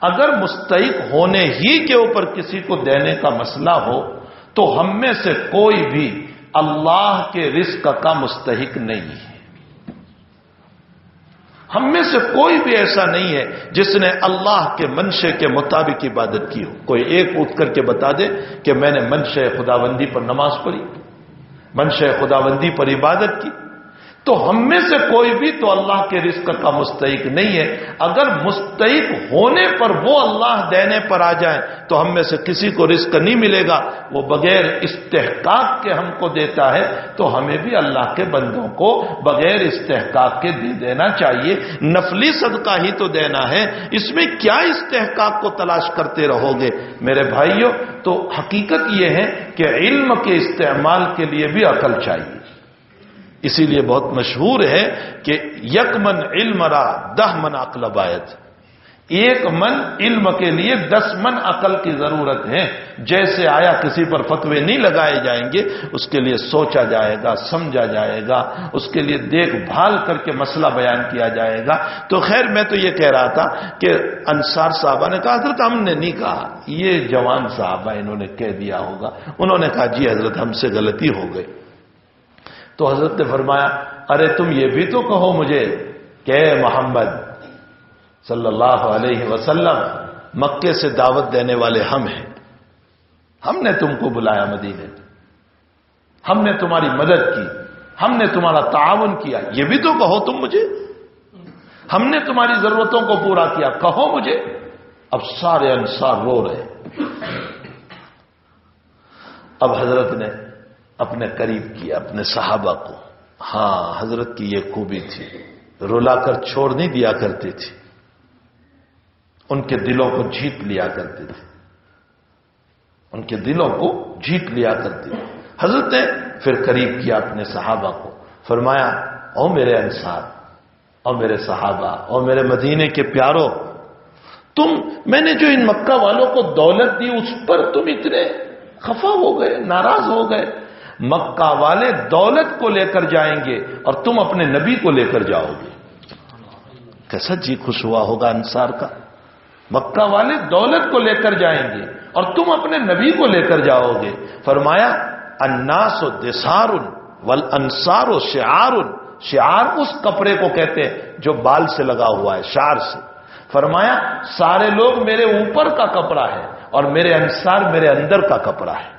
اگر مستحق ہونے ہی کے اوپر کسی کو دینے کا مسئلہ ہو تو ہم میں سے کوئی بھی اللہ کے رزق کا مستحق نہیں ہے۔ ہم میں سے کوئی بھی ایسا نہیں ہے جس نے اللہ کے منشے کے مطابق عبادت کی ہو۔ کوئی ایک اٹھ کر کے بتا دے کہ میں نے منشے خداوندی پر نماز پڑھی، منشے خداوندی پر عبادت کی، تو ہم میں سے کوئی بھی تو اللہ کے رزق کا مستحق نہیں ہے۔ اگر مستحق ہونے پر وہ اللہ دینے پر آ جائے تو ہم میں سے کسی کو رزق نہیں ملے گا۔ وہ بغیر استحقاق کے ہم کو دیتا ہے تو ہمیں بھی اللہ کے بندوں کو بغیر استحقاق کے دے دینا چاہیے۔ نفلی صدقہ ہی تو دینا ہے، اس میں کیا استحقاق کو تلاش کرتے رہو گے؟ میرے بھائیوں، تو حقیقت یہ ہے کہ علم کے استعمال کے لیے بھی عقل چاہیے۔ اسی لیے بہت مشہور ہے کہ یک من علم را 10 من عقل باید، ایک من علم کے لیے 10 من عقل کی ضرورت ہے۔ جیسے آیا کسی پر فتوے نہیں لگائے جائیں گے، اس کے لیے سوچا جائے گا، سمجھا جائے گا، اس کے لیے دیکھ بھال کر کے مسئلہ بیان کیا جائے گا۔ تو خیر میں تو یہ کہہ رہا تھا کہ انصار صحابہ نے کہا حضرت ہم نے نہیں کہا، یہ جوان صحابہ انہوں نے کہہ دیا ہوگا۔ انہوں نے کہا جی حضرت ہم سے غلطی ہو گئی۔ تو حضرت نے فرمایا ارے تم یہ بھی تو کہو مجھے کہ اے محمد صلی اللہ علیہ وسلم، مکے سے دعوت دینے والے ہم ہیں، ہم نے تم کو بلایا مدینے، ہم نے تمہاری مدد کی، ہم نے تمہارا تعاون کیا، یہ بھی تو کہو تم مجھے، ہم نے تمہاری ضرورتوں کو پورا کیا، کہو مجھے۔ اب سارے انصار رو رہے۔ اب حضرت نے اپنے قریب کیا اپنے صحابہ کو۔ ہاں حضرت کی یہ خوبی تھی، رلا کر چھوڑ نہیں دیا کرتے تھے، ان کے دلوں کو جیت لیا کرتے تھے، ان کے دلوں کو جیت لیا کرتے تھے۔ حضرت نے پھر قریب کیا اپنے صحابہ کو، فرمایا او میرے انصار، او میرے صحابہ، او میرے مدینے کے پیاروں، میں نے جو ان مکہ والوں کو دولت دی اس پر تم اتنے خفا ہو گئے، ناراض ہو گئے۔ مکہ والے دولت کو لے کر جائیں گے اور تم اپنے نبی کو لے کر جاؤ گے۔ کیسا جی خوش ہوا ہوگا انصار کا۔ مکہ والے دولت کو لے کر جائیں گے اور تم اپنے نبی کو لے کر جاؤ گے۔ فرمایا الناس دثار والانصار شعار، شعار اس کپڑے کو کہتے ہیں جو بال سے لگا ہوا ہے، شعر سے۔ فرمایا سارے لوگ میرے اوپر کا کپڑا ہے اور میرے انصار میرے اندر کا کپڑا ہے،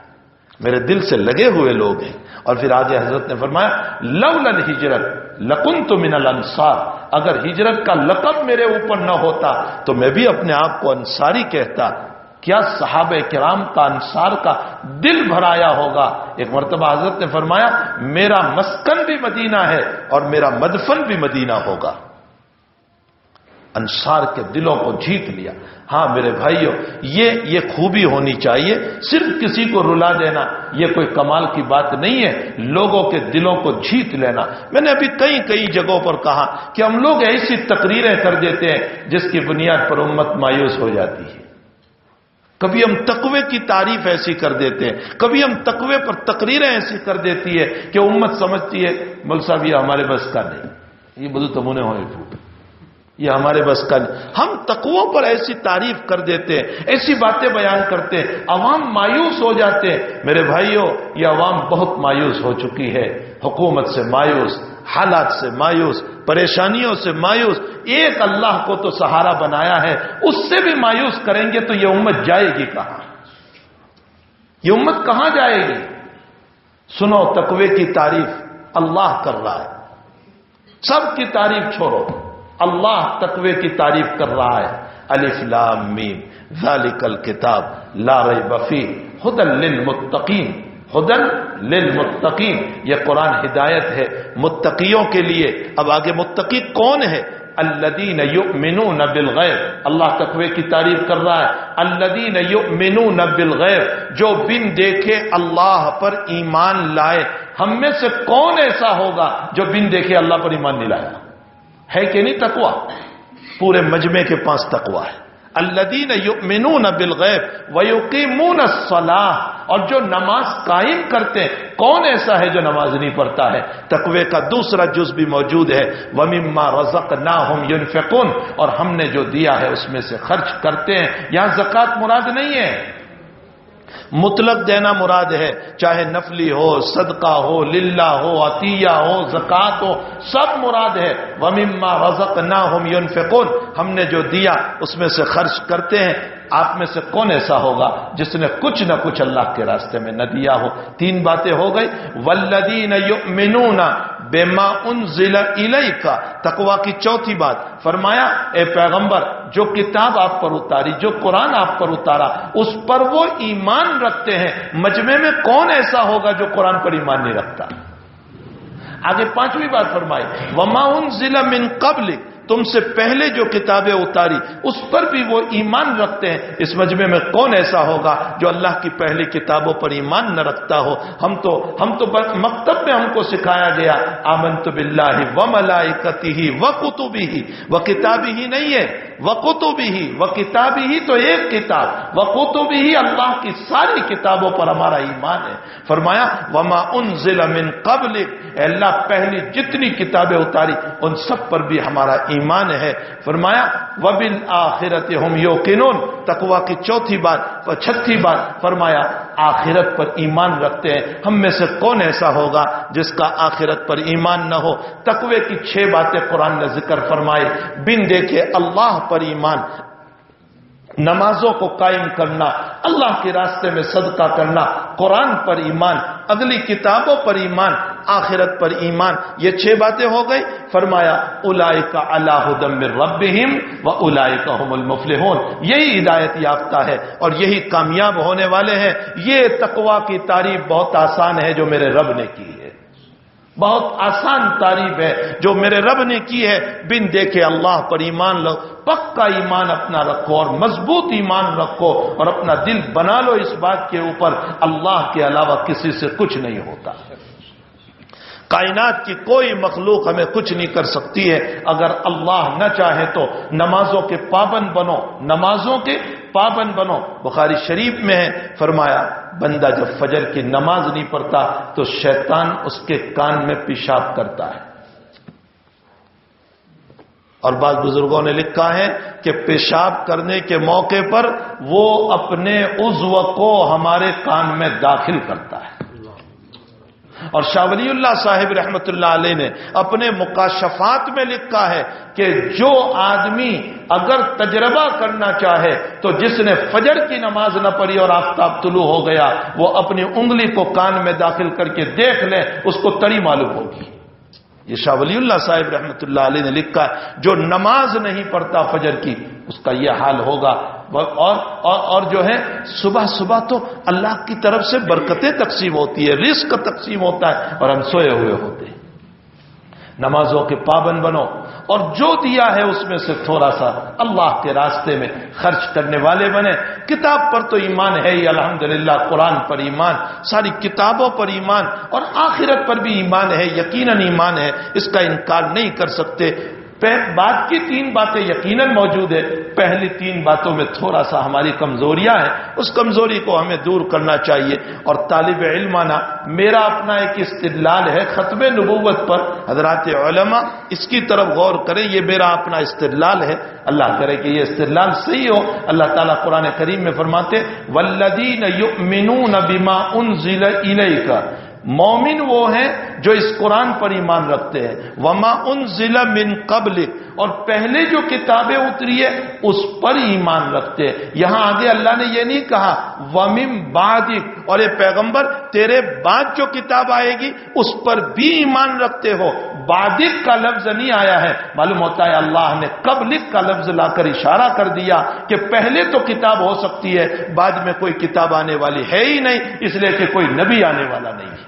میرے دل سے لگے ہوئے لوگ ہیں۔ اور پھر آگے حضرت نے فرمایا لولا الہجرت لکنت من الانصار، اگر ہجرت کا لقب میرے اوپر نہ ہوتا تو میں بھی اپنے آپ کو انصاری کہتا۔ کیا صحابہ کرام کا انصار کا دل بھرایا ہوگا۔ ایک مرتبہ حضرت نے فرمایا میرا مسکن بھی مدینہ ہے اور میرا مدفن بھی مدینہ ہوگا۔ انصار کے دلوں کو جیت لیا۔ ہاں میرے بھائیوں، یہ خوبی ہونی چاہیے۔ صرف کسی کو رلا دینا یہ کوئی کمال کی بات نہیں ہے، لوگوں کے دلوں کو جیت لینا۔ میں نے ابھی کئی جگہوں پر کہا کہ ہم لوگ ایسی تقریریں کر دیتے ہیں جس کی بنیاد پر امت مایوس ہو جاتی ہے۔ کبھی ہم تقوی کی تعریف ایسی کر دیتے ہیں، کبھی ہم تقوی پر تقریریں ایسی کر دیتی ہے کہ امت سمجھتی ہے مول صاحب یہ ہمارے بس کا نہیں، یہ بدو تمہیں ہوئے پھوٹ، یہ ہمارے بس کا نہیں۔ ہم تقویٰ پر ایسی تعریف کر دیتے ہیں، ایسی باتیں بیان کرتے ہیں، عوام مایوس ہو جاتے ہیں۔ میرے بھائیوں، یہ عوام بہت مایوس ہو چکی ہے، حکومت سے مایوس، حالات سے مایوس، پریشانیوں سے مایوس۔ ایک اللہ کو تو سہارا بنایا ہے، اس سے بھی مایوس کریں گے تو یہ امت جائے گی کہاں؟ یہ امت کہاں جائے گی؟ سنو تقوی کی تعریف اللہ کر رہا ہے، سب کی تعریف چھوڑو، اللہ تقوی کی تعریف کر رہا ہے۔ الف لام میم ذالک الکتاب لا ریب فیہ ھدی للمتقین، ھدی للمتقین، یہ قرآن ہدایت ہے متقیوں کے لیے۔ اب آگے متقی کون ہے؟ الذین یؤمنون بالغیب، اللہ تقوی کی تعریف کر رہا ہے۔ الذین یؤمنون بالغیب، جو بن دیکھے اللہ پر ایمان لائے۔ ہم میں سے کون ایسا ہوگا جو بن دیکھے اللہ پر ایمان نہیں لائے؟ ہے کہ نہیں تقوی؟ پورے مجمع کے پاس تقوی ہے۔ الذین یؤمنون بالغیب ویقیمون الصلاۃ، اور جو نماز قائم کرتے ہیں۔ کون ایسا ہے جو نماز نہیں پڑھتا ہے؟ تقوی کا دوسرا جز بھی موجود ہے، وَمِمَّا رَزَقْنَاهُمْ يُنْفِقُونَ، اور ہم نے جو دیا ہے اس میں سے خرچ کرتے ہیں۔ یہاں زکوٰۃ مراد نہیں ہے، مطلق دینا مراد ہے، چاہے نفلی ہو، صدقہ ہو، للہ ہو، عطیہ ہو، زکوٰۃ ہو، سب مراد ہے۔ وَمِمَّا رَزَقْنَاهُمْ يُنْفِقُونَ، ہم نے جو دیا اس میں سے خرچ کرتے ہیں۔ آپ میں سے کون ایسا ہوگا جس نے کچھ نہ کچھ اللہ کے راستے میں نہ دیا ہو؟ تین باتیں ہو گئی۔ وَالَّذِينَ يُؤْمِنُونَ بِمَا أُنزِلَ إِلَيْكَ، تقویٰ کی چوتھی بات فرمایا اے پیغمبر جو کتاب آپ پر اتاری، جو قرآن آپ پر اتارا، اس پر وہ ایمان رکھتے ہیں۔ مجمع میں کون ایسا ہوگا جو قرآن پر ایمان نہیں رکھتا؟ آگے پانچویں بات فرمائی وَمَا أُنزِلَ مِن قَبْلِكَ، تم سے پہلے جو کتابیں اتاری اس پر بھی وہ ایمان رکھتے ہیں۔ اس مجمع میں کون ایسا ہوگا جو اللہ کی پہلی کتابوں پر ایمان نہ رکھتا ہو؟ ہم تو مکتب میں ہم کو سکھایا گیا آمنت باللہ وملائکتہ وکتبہ، وکتابہ نہیں ہے، وکتبہ، وکتابہ تو ایک کتاب، وکتبہ اللہ کی ساری کتابوں پر ہمارا ایمان ہے۔ فرمایا وما انزل من قبلک، اے اللہ پہلی جتنی کتابیں اتاری ان سب پر بھی ہمارا ایمان ہے۔ فرمایا وبالآخرۃ ہم یوقنون، تقویٰ کی چوتھی بات، چھٹی بات فرمایا آخرت پر ایمان رکھتے ہیں۔ ہم میں سے کون ایسا ہوگا جس کا آخرت پر ایمان نہ ہو؟ تقوی کی 6 باتیں قرآن نے ذکر فرمائے۔ بن دیکھے اللہ پر ایمان، نمازوں کو قائم کرنا، اللہ کے راستے میں صدقہ کرنا، قرآن پر ایمان، اگلی کتابوں پر ایمان، آخرت پر ایمان، یہ 6 باتیں ہو گئی۔ فرمایا اولئک علی ھدی من ربہم واولئک ھم المفلحون، یہی ہدایت یافتہ ہے اور یہی کامیاب ہونے والے ہیں۔ یہ تقویٰ کی تعریف بہت آسان ہے جو میرے رب نے کی ہے، بہت آسان تعریف ہے جو میرے رب نے کی ہے۔ بن دیکھے اللہ پر ایمان لو، پکا ایمان اپنا رکھو اور مضبوط ایمان رکھو اور اپنا دل بنا لو اس بات کے اوپر اللہ کے علاوہ کسی سے کچھ نہیں ہوتا۔ کائنات کی کوئی مخلوق ہمیں کچھ نہیں کر سکتی ہے اگر اللہ نہ چاہے تو۔ نمازوں کے پابند بنو، نمازوں کے پابند بنو۔ بخاری شریف میں ہے فرمایا بندہ جب فجر کی نماز نہیں پڑھتا تو شیطان اس کے کان میں پیشاب کرتا ہے، اور بعض بزرگوں نے لکھا ہے کہ پیشاب کرنے کے موقع پر وہ اپنے عضو کو ہمارے کان میں داخل کرتا ہے۔ اور شاہ ولی اللہ صاحب رحمت اللہ علیہ نے اپنے مکاشفات میں لکھا ہے کہ جو آدمی اگر تجربہ کرنا چاہے تو جس نے فجر کی نماز نہ پڑھی اور آفتاب طلوع ہو گیا وہ اپنی انگلی کو کان میں داخل کر کے دیکھ لے، اس کو تڑی معلوم ہوگی۔ یہ شاہ ولی اللہ صاحب رحمت اللہ علیہ نے لکھا ہے جو نماز نہیں پڑھتا فجر کی اس کا یہ حال ہوگا۔ اور جو ہے صبح صبح تو اللہ کی طرف سے برکتیں تقسیم ہوتی ہے، رزق تقسیم ہوتا ہے اور ہم سوئے ہوئے ہوتے ہیں۔ نمازوں کے پابند بنو اور جو دیا ہے اس میں سے تھوڑا سا اللہ کے راستے میں خرچ کرنے والے بنے۔ کتاب پر تو ایمان ہے ہی الحمدللہ، قرآن پر ایمان، ساری کتابوں پر ایمان اور آخرت پر بھی ایمان ہے، یقیناً ایمان ہے، اس کا انکار نہیں کر سکتے۔ بعد کی 3 باتیں یقیناً موجود ہے، پہلی 3 باتوں میں تھوڑا سا ہماری کمزوریاں ہیں، اس کمزوری کو ہمیں دور کرنا چاہیے۔ اور طالب علمانہ میرا اپنا ایک استدلال ہے ختم نبوت پر، حضرات علماء اس کی طرف غور کریں، یہ میرا اپنا استدلال ہے، اللہ کرے کہ یہ استدلال صحیح ہو۔ اللہ تعالیٰ قرآن کریم میں فرماتے والذین یؤمنون بما انزل الیک، مومن وہ ہیں جو اس قرآن پر ایمان رکھتے ہیں، وما انزل من قبلک، اور پہلے جو کتابیں اتری ہے اس پر ایمان رکھتے ہیں۔ یہاں آگے اللہ نے یہ نہیں کہا ومن بعدک، اور اے پیغمبر تیرے بعد جو کتاب آئے گی اس پر بھی ایمان رکھتے ہو، بعدک کا لفظ نہیں آیا ہے۔ معلوم ہوتا ہے اللہ نے قبلک کا لفظ لا کر اشارہ کر دیا کہ پہلے تو کتاب ہو سکتی ہے، بعد میں کوئی کتاب آنے والی ہے ہی نہیں، اس لیے کہ کوئی نبی آنے والا نہیں ہے۔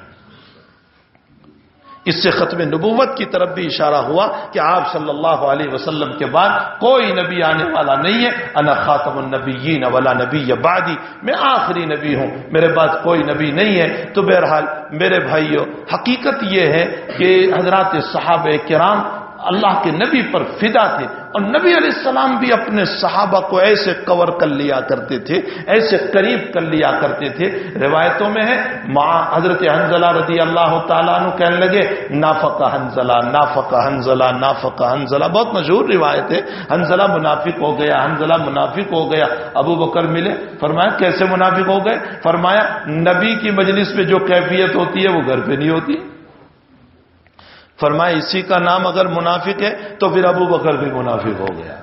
اس سے ختم نبوت کی طرف بھی اشارہ ہوا کہ آپ صلی اللہ علیہ وسلم کے بعد کوئی نبی آنے والا نہیں ہے۔ انا خاتم النبیین ولا نبی بعدی، میں آخری نبی ہوں، میرے بعد کوئی نبی نہیں ہے۔ تو بہرحال میرے بھائیوں، حقیقت یہ ہے کہ حضرات صحابہ کرام اللہ کے نبی پر فدا تھے، اور نبی علیہ السلام بھی اپنے صحابہ کو ایسے کور کر لیا کرتے تھے، ایسے قریب کر لیا کرتے تھے۔ روایتوں میں ہے حضرت حنظلہ رضی اللہ تعالیٰ عنہ کہنے لگے نافق حنظلہ، نافق حنظلہ، نافق حنظلہ، بہت مشہور روایت ہے، حنظلہ منافق ہو گیا، حنظلہ منافق ہو گیا۔ ابو بکر ملے، فرمایا کیسے منافق ہو گئے؟ فرمایا نبی کی مجلس میں جو کیفیت ہوتی ہے وہ گھر پہ نہیں ہوتی۔ فرمایا اسی کا نام اگر منافق ہے تو پھر ابو بکر بھی منافق ہو گیا،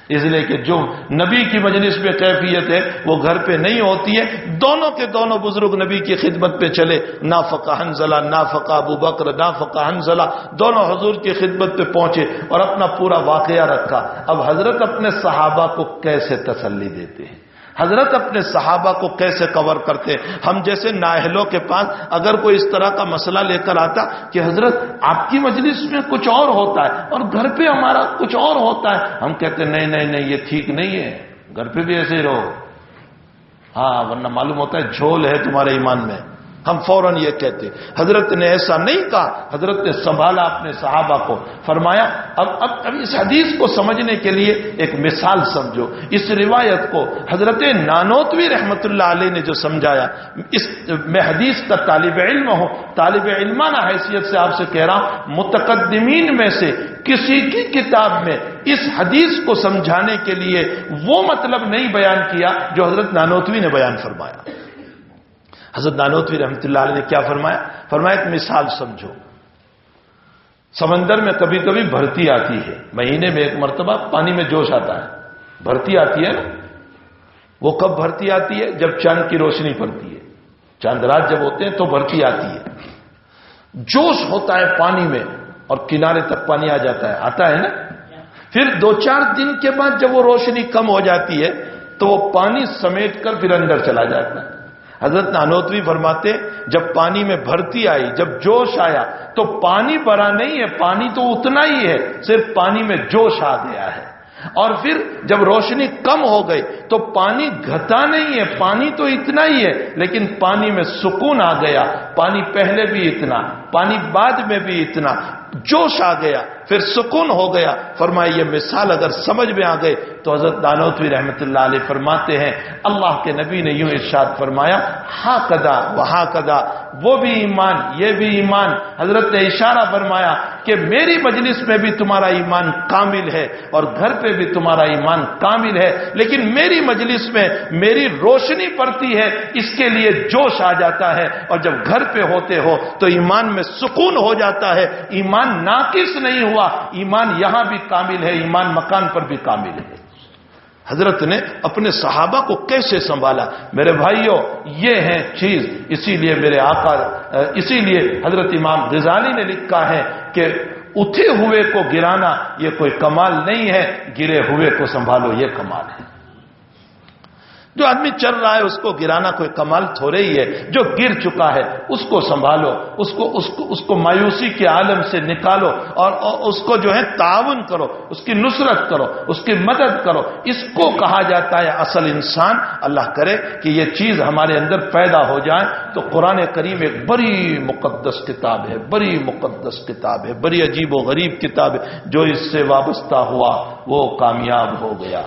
اس لیے کہ جو نبی کی مجلس میں کیفیت ہے وہ گھر پہ نہیں ہوتی ہے۔ دونوں کے دونوں بزرگ نبی کی خدمت پہ چلے، نافق حنظلہ، نافق ابو بکر، نافق حنظلہ، دونوں حضور کی خدمت پہ پہنچے اور اپنا پورا واقعہ رکھا۔ اب حضرت اپنے صحابہ کو کیسے تسلی دیتے ہیں، حضرت اپنے صحابہ کو کیسے کور کرتے ہیں؟ ہم جیسے نااہلوں کے پاس اگر کوئی اس طرح کا مسئلہ لے کر آتا کہ حضرت آپ کی مجلس میں کچھ اور ہوتا ہے اور گھر پہ ہمارا کچھ اور ہوتا ہے، ہم کہتے ہیں نہیں نہیں نہیں یہ ٹھیک نہیں ہے، گھر پہ بھی ایسے ہی رہو، ہاں ورنہ معلوم ہوتا ہے جھول ہے تمہارے ایمان میں۔ ہم فوراً یہ کہتے، حضرت نے ایسا نہیں کہا، حضرت نے سنبھالا اپنے صحابہ کو۔ فرمایا اب اس حدیث کو سمجھنے کے لیے ایک مثال سمجھو، اس روایت کو حضرت نانوتوی رحمت اللہ علیہ نے جو سمجھایا، میں حدیث کا طالب علم ہوں، طالب علمانہ حیثیت سے آپ سے کہہ رہا ہوں، متقدمین میں سے کسی کی کتاب میں اس حدیث کو سمجھانے کے لیے وہ مطلب نہیں بیان کیا جو حضرت نانوتوی نے بیان فرمایا۔ حضرت نانوتوی رحمۃ اللہ علیہ نے کیا فرمایا؟ فرمایا ایک مثال سمجھو، سمندر میں کبھی کبھی بھرتی آتی ہے، مہینے میں ایک مرتبہ پانی میں جوش آتا ہے، بھرتی آتی ہے نا، وہ کب بھرتی آتی ہے؟ جب چاند کی روشنی پڑتی ہے، چاند رات جب ہوتے ہیں تو بھرتی آتی ہے، جوش ہوتا ہے پانی میں اور کنارے تک پانی آ جاتا ہے، آتا ہے نا۔ پھر 2-4 دن کے بعد جب وہ روشنی کم ہو جاتی ہے تو وہ پانی سمیٹ کر پھر اندر چلا جاتا ہے۔ حضرت نانوتوی فرماتے جب پانی میں بھرتی آئی، جب جوش آیا تو پانی بھرا نہیں ہے، پانی تو اتنا ہی ہے، صرف پانی میں جوش آ گیا ہے، اور پھر جب روشنی کم ہو گئی تو پانی گھٹا نہیں ہے، پانی تو اتنا ہی ہے، لیکن پانی میں سکون آ گیا، پانی پہلے بھی اتنا، پانی بعد میں بھی اتنا، جوش آ گیا، پھر سکون ہو گیا۔ فرمایا یہ مثال اگر سمجھ میں آ گئے تو حضرت نانوتوی رحمت اللہ علیہ فرماتے ہیں اللہ کے نبی نے یوں ارشاد فرمایا ہاں کدا وہاں کدا، وہ بھی ایمان یہ بھی ایمان۔ حضرت نے اشارہ فرمایا کہ میری مجلس میں بھی تمہارا ایمان کامل ہے اور گھر پہ بھی تمہارا ایمان کامل ہے، لیکن میری مجلس میں میری روشنی پڑتی ہے، اس کے لیے جوش آ جاتا ہے، اور جب گھر پہ ہوتے ہو تو ایمان میں سکون ہو جاتا ہے، ایمان ناقص نہیں ہوا، ایمان یہاں بھی کامل ہے، ایمان مکان پر بھی کامل ہے۔ حضرت نے اپنے صحابہ کو کیسے سنبھالا؟ میرے بھائیوں یہ ہے چیز، اسی لیے میرے آقا، اسی لیے حضرت امام غزالی نے لکھا ہے کہ اٹھے ہوئے کو گرانا یہ کوئی کمال نہیں ہے، گرے ہوئے کو سنبھالو یہ کمال ہے۔ جو آدمی چل رہا ہے اس کو گرانا کوئی کمال تھوڑے ہی ہے، جو گر چکا ہے اس کو سنبھالو، اس کو مایوسی کے عالم سے نکالو، اور اس کو جو ہے تعاون کرو، اس کی نصرت کرو، اس کی مدد کرو، اس کو کہا جاتا ہے اصل انسان۔ اللہ کرے کہ یہ چیز ہمارے اندر پیدا ہو جائے تو قرآن کریم ایک بڑی مقدس کتاب ہے، بڑی مقدس کتاب ہے، بڑی عجیب و غریب کتاب ہے، جو اس سے وابستہ ہوا وہ کامیاب ہو گیا،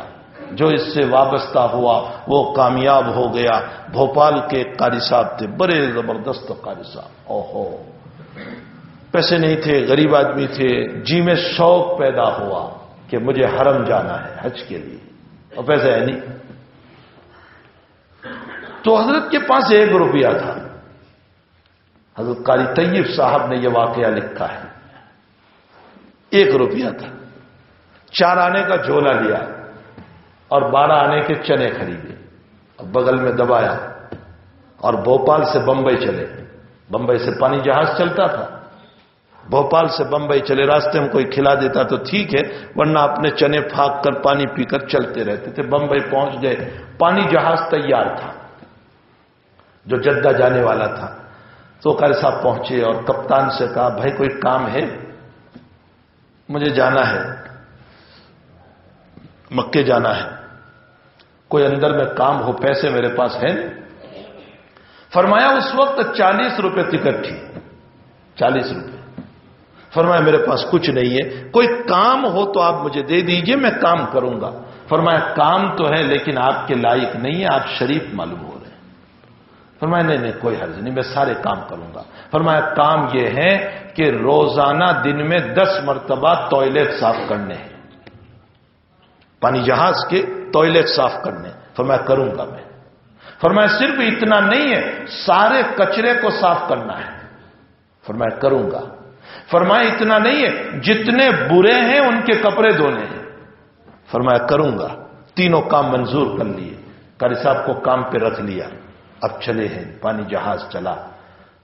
جو اس سے وابستہ ہوا وہ کامیاب ہو گیا۔ بھوپال کے قاری صاحب تھے، بڑے زبردست قاری صاحب، اوہو پیسے نہیں تھے، غریب آدمی تھے، جی میں شوق پیدا ہوا کہ مجھے حرم جانا ہے حج کے لیے، اور پیسے ہے نہیں، تو حضرت کے پاس 1 روپیہ تھا۔ حضرت قاری طیب صاحب نے یہ واقعہ لکھا ہے، 1 روپیہ تھا، 4 آنے کا جھولا لیا اور 12 آنے کے چنے خریدے، بغل میں دبایا اور بھوپال سے بمبئی چلے۔ بمبئی سے پانی جہاز چلتا تھا، بھوپال سے بمبئی چلے، راستے میں کوئی کھلا دیتا تو ٹھیک ہے، ورنہ اپنے چنے پھاک کر پانی پی کر چلتے رہتے تھے۔ بمبئی پہنچ گئے، پانی جہاز تیار تھا جو جدہ جانے والا تھا، تو قاری صاحب پہنچے اور کپتان سے کہا بھائی کوئی کام ہے؟ مجھے جانا ہے، مکے جانا ہے، کوئی اندر میں کام ہو، پیسے میرے پاس ہیں؟ فرمایا اس وقت 40 روپے ٹکٹ تھی، 40 روپے۔ فرمایا میرے پاس کچھ نہیں ہے، کوئی کام ہو تو آپ مجھے دے دیجئے، میں کام کروں گا۔ فرمایا کام تو ہے لیکن آپ کے لائق نہیں ہے، آپ شریف معلوم ہو رہے ہیں۔ فرمایا نہیں کوئی حرج نہیں، میں سارے کام کروں گا۔ فرمایا کام یہ ہے کہ روزانہ دن میں 10 مرتبہ ٹوائلٹ صاف کرنے ہیں، پانی جہاز کے ٹوائلٹ صاف کرنے۔ فرمایا کروں گا میں۔ فرمایا صرف اتنا نہیں ہے، سارے کچرے کو صاف کرنا ہے۔ فرمایا کروں گا۔ فرمایا اتنا نہیں ہے، جتنے برے ہیں ان کے کپڑے دھونے ہیں۔ فرمایا کروں گا۔ تینوں کام منظور کر لیے، قاری صاحب کو کام پہ رکھ لیا۔ اب چلے ہیں، پانی جہاز چلا۔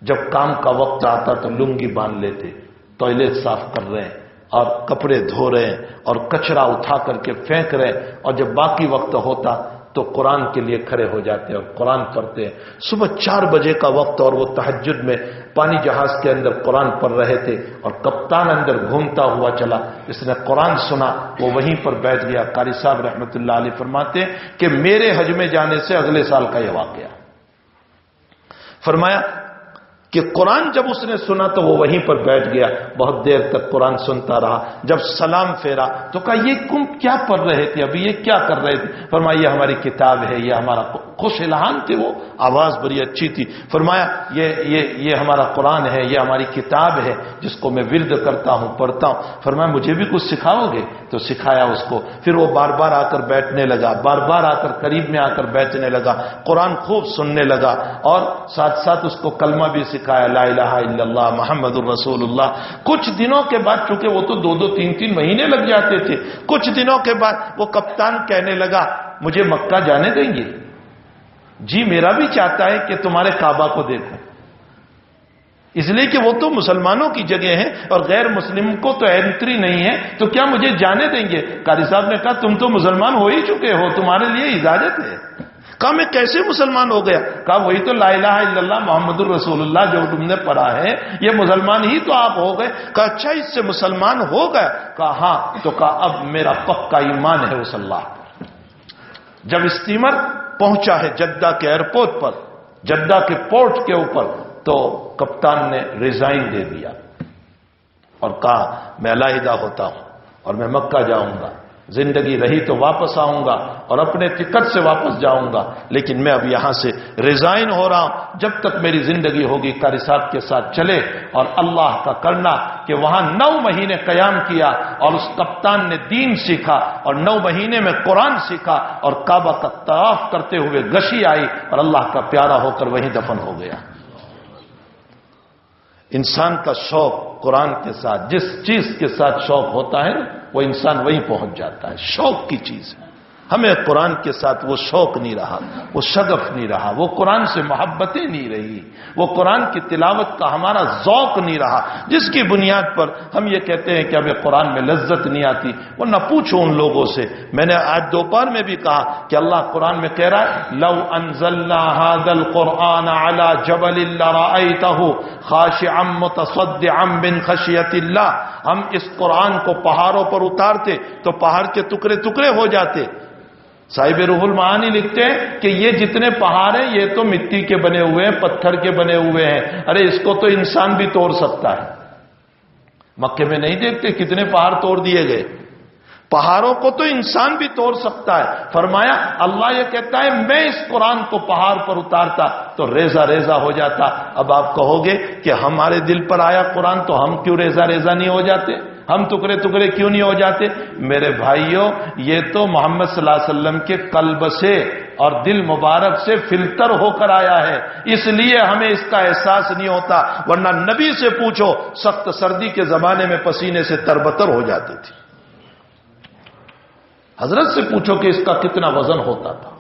جب کام کا وقت آتا تو لنگی باندھ لیتے، ٹوائلٹ صاف کر رہے ہیں اور کپڑے دھو رہے ہیں اور کچرا اٹھا کر کے پھینک رہے ہیں، اور جب باقی وقت ہوتا تو قرآن کے لیے کھڑے ہو جاتے اور قرآن پڑھتے ہیں۔ صبح 4 بجے کا وقت اور وہ تہجد میں پانی جہاز کے اندر قرآن پڑھ رہے تھے، اور کپتان اندر گھومتا ہوا چلا، اس نے قرآن سنا، وہ وہیں پر بیٹھ گیا۔ قاری صاحب رحمت اللہ علیہ فرماتے ہیں کہ میرے حج میں جانے سے اگلے سال کا یہ واقعہ۔ فرمایا کہ قرآن جب اس نے سنا تو وہ وہیں پر بیٹھ گیا، بہت دیر تک قرآن سنتا رہا۔ جب سلام پھیرا تو کہا یہ تم کیا پڑھ رہے تھے ابھی، یہ کیا کر رہے تھے؟ فرمایا یہ ہماری کتاب ہے، یہ ہمارا خوش الہان تھے، وہ آواز بڑی اچھی تھی۔ فرمایا یہ ہمارا قرآن ہے، یہ ہماری کتاب ہے جس کو میں ورد کرتا ہوں، پڑھتا ہوں۔ فرمایا مجھے بھی کچھ سکھاؤ گے؟ تو سکھایا اس کو۔ پھر وہ بار بار آ کر بیٹھنے لگا، بار بار آ کر قریب میں آ کر بیٹھنے لگا، قرآن خوب سننے لگا، اور ساتھ ساتھ اس کو کلمہ بھی سکھایا، لا الہ الا اللہ محمد الرسول اللہ۔ کچھ دنوں کے بعد، چونکہ وہ تو 2 3 مہینے لگ جاتے تھے، کچھ دنوں کے بعد وہ کپتان کہنے لگا مجھے مکہ جانے دیں گے؟ جی میرا بھی چاہتا ہے کہ تمہارے کعبہ کو دیکھو، اس لیے کہ وہ تو مسلمانوں کی جگہ ہے اور غیر مسلم کو تو انٹری نہیں ہے، تو کیا مجھے جانے دیں گے؟ قاری صاحب نے کہا تم تو مسلمان ہو ہی چکے ہو، تمہارے لیے اجازت ہے۔ کہا میں کیسے مسلمان ہو گیا؟ کہا وہی تو لا الہ الا اللہ محمد الرسول اللہ جو تم نے پڑھا ہے، یہ مسلمان ہی تو آپ ہو گئے۔ کہا اچھا اس سے مسلمان ہو گئے؟ کہا ہاں۔ تو کہا اب میرا پکا ایمان ہے اس اللہ پر۔ جب اسٹیمر پہنچا ہے جدہ کے ایئرپورٹ پر، جدہ کے پورٹ کے اوپر، تو کپتان نے ریزائن دے دیا اور کہا میں علیحدہ ہوتا ہوں اور میں مکہ جاؤں گا، زندگی رہی تو واپس آؤں گا اور اپنے ٹکٹ سے واپس جاؤں گا، لیکن میں اب یہاں سے ریزائن ہو رہا ہوں۔ جب تک میری زندگی ہوگی قاری صاحب کے ساتھ چلے اور اللہ کا کرنا کہ وہاں 9 مہینے قیام کیا اور اس کپتان نے دین سیکھا اور 9 مہینے میں قرآن سیکھا اور کعبہ کا طواف کرتے ہوئے گشی آئی اور اللہ کا پیارا ہو کر وہیں دفن ہو گیا۔ انسان کا شوق قرآن کے ساتھ، جس چیز کے ساتھ شوق ہوتا ہے وہ انسان وہیں پہنچ جاتا ہے، شوق کی چیز ہے۔ ہمیں قرآن کے ساتھ وہ شوق نہیں رہا، وہ شغف نہیں رہا، وہ قرآن سے محبتیں نہیں رہی، وہ قرآن کی تلاوت کا ہمارا ذوق نہیں رہا، جس کی بنیاد پر ہم یہ کہتے ہیں کہ ہمیں قرآن میں لذت نہیں آتی۔ وہ نہ پوچھو ان لوگوں سے۔ میں نے آج دوپہر میں بھی کہا کہ اللہ قرآن میں کہہ رہا ہے لو انزلنا هذا القرآن على جبل لرأيته خاشعا متصدعا من خشية اللہ۔ ہم اس قرآن کو پہاڑوں پر اتارتے تو پہاڑ کے ٹکڑے ٹکڑے ہو جاتے۔ صاحب روح المعانی لکھتے ہیں کہ یہ جتنے پہاڑ ہیں یہ تو مٹی کے بنے ہوئے ہیں، پتھر کے بنے ہوئے ہیں، ارے اس کو تو انسان بھی توڑ سکتا ہے۔ مکے میں نہیں دیکھتے کتنے پہاڑ توڑ دیے گئے؟ پہاڑوں کو تو انسان بھی توڑ سکتا ہے۔ فرمایا اللہ یہ کہتا ہے میں اس قرآن کو پہاڑ پر اتارتا تو ریزہ ریزہ ہو جاتا۔ اب آپ کہو گے کہ ہمارے دل پر آیا قرآن تو ہم کیوں ریزہ ریزہ نہیں ہو جاتے، ہم ٹکڑے ٹکڑے کیوں نہیں ہو جاتے؟ میرے بھائیوں یہ تو محمد صلی اللہ علیہ وسلم کے قلب سے اور دل مبارک سے فلتر ہو کر آیا ہے، اس لیے ہمیں اس کا احساس نہیں ہوتا، ورنہ نبی سے پوچھو سخت سردی کے زمانے میں پسینے سے تربتر ہو جاتے تھے، حضرت سے پوچھو کہ اس کا کتنا وزن ہوتا تھا۔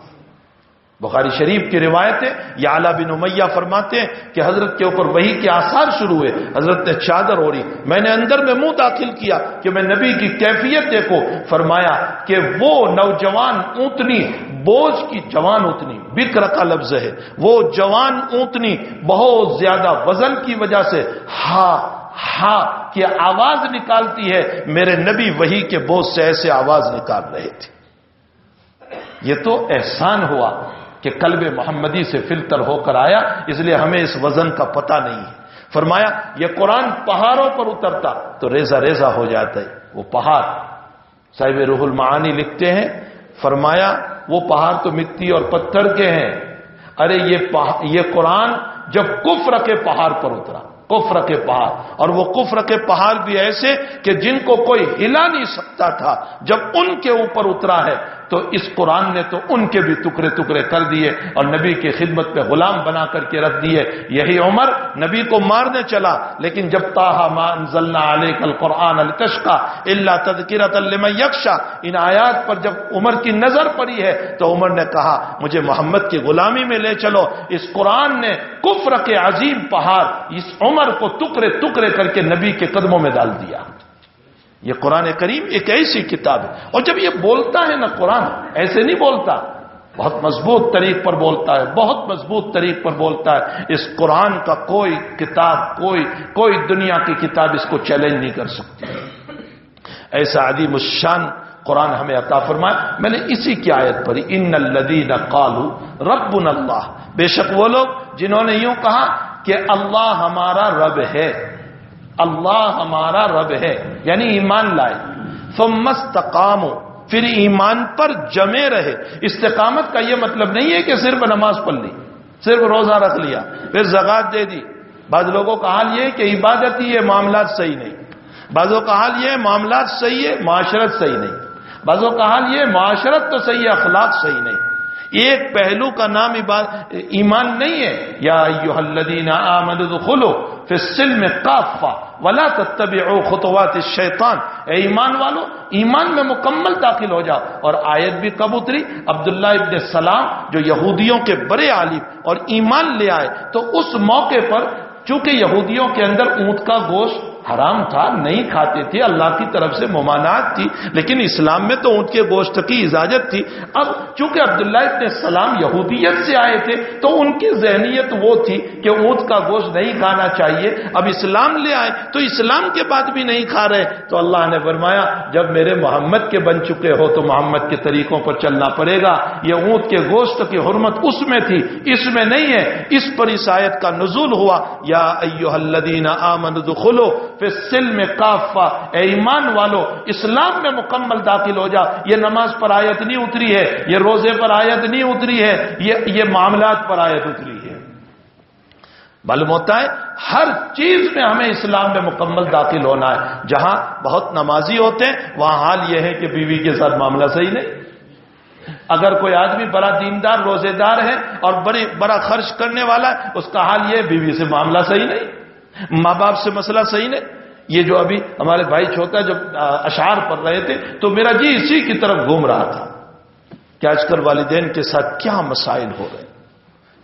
بخاری شریف کی روایت ہے، یعلا بن امیہ فرماتے ہیں کہ حضرت کے اوپر وحی کے آثار شروع ہوئے، حضرت نے چادر اوڑھی، میں نے اندر میں منہ داخل کیا کہ میں نبی کی کیفیت دیکھو۔ فرمایا کہ وہ نوجوان اونٹنی، بوجھ کی جوان اونٹنی، بکر کا لفظ ہے، وہ جوان اونٹنی بہت زیادہ وزن کی وجہ سے ہاں کی آواز نکالتی ہے، میرے نبی وحی کے بوجھ سے ایسے آواز نکال رہے تھے۔ یہ تو احسان ہوا کہ قلب محمدی سے فلتر ہو کر آیا، اس لیے ہمیں اس وزن کا پتہ نہیں ہے۔ فرمایا یہ قرآن پہاڑوں پر اترتا تو ریزہ ریزہ ہو جاتا ہے وہ پہاڑ. صاحب روح المعانی لکھتے ہیں، فرمایا وہ پہاڑ تو مٹی اور پتھر کے ہیں، ارے یہ قرآن جب کفر کے پہاڑ پر اترا، کفر کے پہاڑ، اور وہ کفر کے پہاڑ بھی ایسے کہ جن کو کوئی ہلا نہیں سکتا تھا، جب ان کے اوپر اترا ہے تو اس قرآن نے تو ان کے بھی ٹکڑے ٹکڑے کر دیے اور نبی کی خدمت پہ غلام بنا کر کے رکھ دیے. یہی عمر نبی کو مارنے چلا، لیکن جب طٰہٰ مَا أَنزَلْنَا عَلَيْكَ الْقُرْآنَ لِتَشْقَىٰ إِلَّا تَذْكِرَةً لِمَن يَخْشَىٰ، ان آیات پر جب عمر کی نظر پڑی ہے تو عمر نے کہا مجھے محمد کی غلامی میں لے چلو. اس قرآن نے کفر کے عظیم پہاڑ اس عمر کو ٹکڑے ٹکڑے کر کے نبی کے قدموں میں ڈال دیا. یہ قرآن کریم ایک ایسی کتاب ہے، اور جب یہ بولتا ہے نا قرآن ایسے نہیں بولتا، بہت مضبوط طریق پر بولتا ہے، بہت مضبوط طریق پر بولتا ہے. اس قرآن کا کوئی کتاب، کوئی دنیا کی کتاب اس کو چیلنج نہیں کر سکتی. ایسا عظیم الشان قرآن ہمیں عطا فرمائے. میں نے اسی کی آیت پڑھی، ان الذین قالوا ربنا اللہ، بے شک وہ لوگ جنہوں نے یوں کہا کہ اللہ ہمارا رب ہے، اللہ ہمارا رب ہے، یعنی ایمان لائے. ثم استقاموا، پھر ایمان پر جمے رہے. استقامت کا یہ مطلب نہیں ہے کہ صرف نماز پڑھ لی، صرف روزہ رکھ لیا، پھر زکات دے دی. بعض لوگوں کا حال یہ ہے کہ عبادت ہی ہے، معاملات صحیح نہیں. بعضوں کا حال یہ ہے معاملات صحیح ہے، معاشرت صحیح نہیں. بعضوں کا حال یہ ہے معاشرت تو صحیح ہے، اخلاق صحیح نہیں. ایک پہلو کا نام ایمان نہیں ہے. یا ایھا الذین آمنوا ادخلوا فی السلم کافہ ولا تتبعوا خطوات الشیطان، اے ایمان والو ایمان میں مکمل داخل ہو جاؤ. اور آیت بھی کب اتری؟ عبداللہ ابن سلام جو یہودیوں کے بڑے عالم اور ایمان لے آئے، تو اس موقع پر چونکہ یہودیوں کے اندر اونٹ کا گوشت حرام تھا، نہیں کھاتے تھے، اللہ کی طرف سے ممانعت تھی، لیکن اسلام میں تو اونٹ کے گوشت کی اجازت تھی. اب چونکہ عبداللہ ابن سلام یہودیت سے آئے تھے تو ان کی ذہنیت وہ تھی کہ اونٹ کا گوشت نہیں کھانا چاہیے. اب اسلام لے آئے تو اسلام کے بعد بھی نہیں کھا رہے، تو اللہ نے فرمایا جب میرے محمد کے بن چکے ہو تو محمد کے طریقوں پر چلنا پڑے گا. یہ اونٹ کے گوشت کی حرمت اس میں تھی، اس میں نہیں ہے. اس پر اس آیت کا نزول ہوا، یا ایھا الذین آمنوا ادخلوا فی السلم کافہ، اے ایمان والو اسلام میں مکمل داخل ہو جا. یہ نماز پر آیت نہیں اتری ہے، یہ روزے پر آیت نہیں اتری ہے، یہ معاملات پر آیت اتری ہے. معلوم ہوتا ہے ہر چیز میں ہمیں اسلام میں مکمل داخل ہونا ہے. جہاں بہت نمازی ہوتے ہیں وہاں حال یہ ہے کہ بیوی کے ساتھ معاملہ صحیح نہیں. اگر کوئی آدمی بڑا دیندار روزے دار ہے اور بڑا خرچ کرنے والا ہے، اس کا حال یہ ہے بیوی سے معاملہ صحیح نہیں، ماں باپ سے مسئلہ صحیح نہیں. یہ جو ابھی ہمارے بھائی چھوٹا جب اشعار پڑھ رہے تھے تو میرا جی اسی کی طرف گھوم رہا تھا کہ آج کل والدین کے ساتھ کیا مسائل ہو رہے،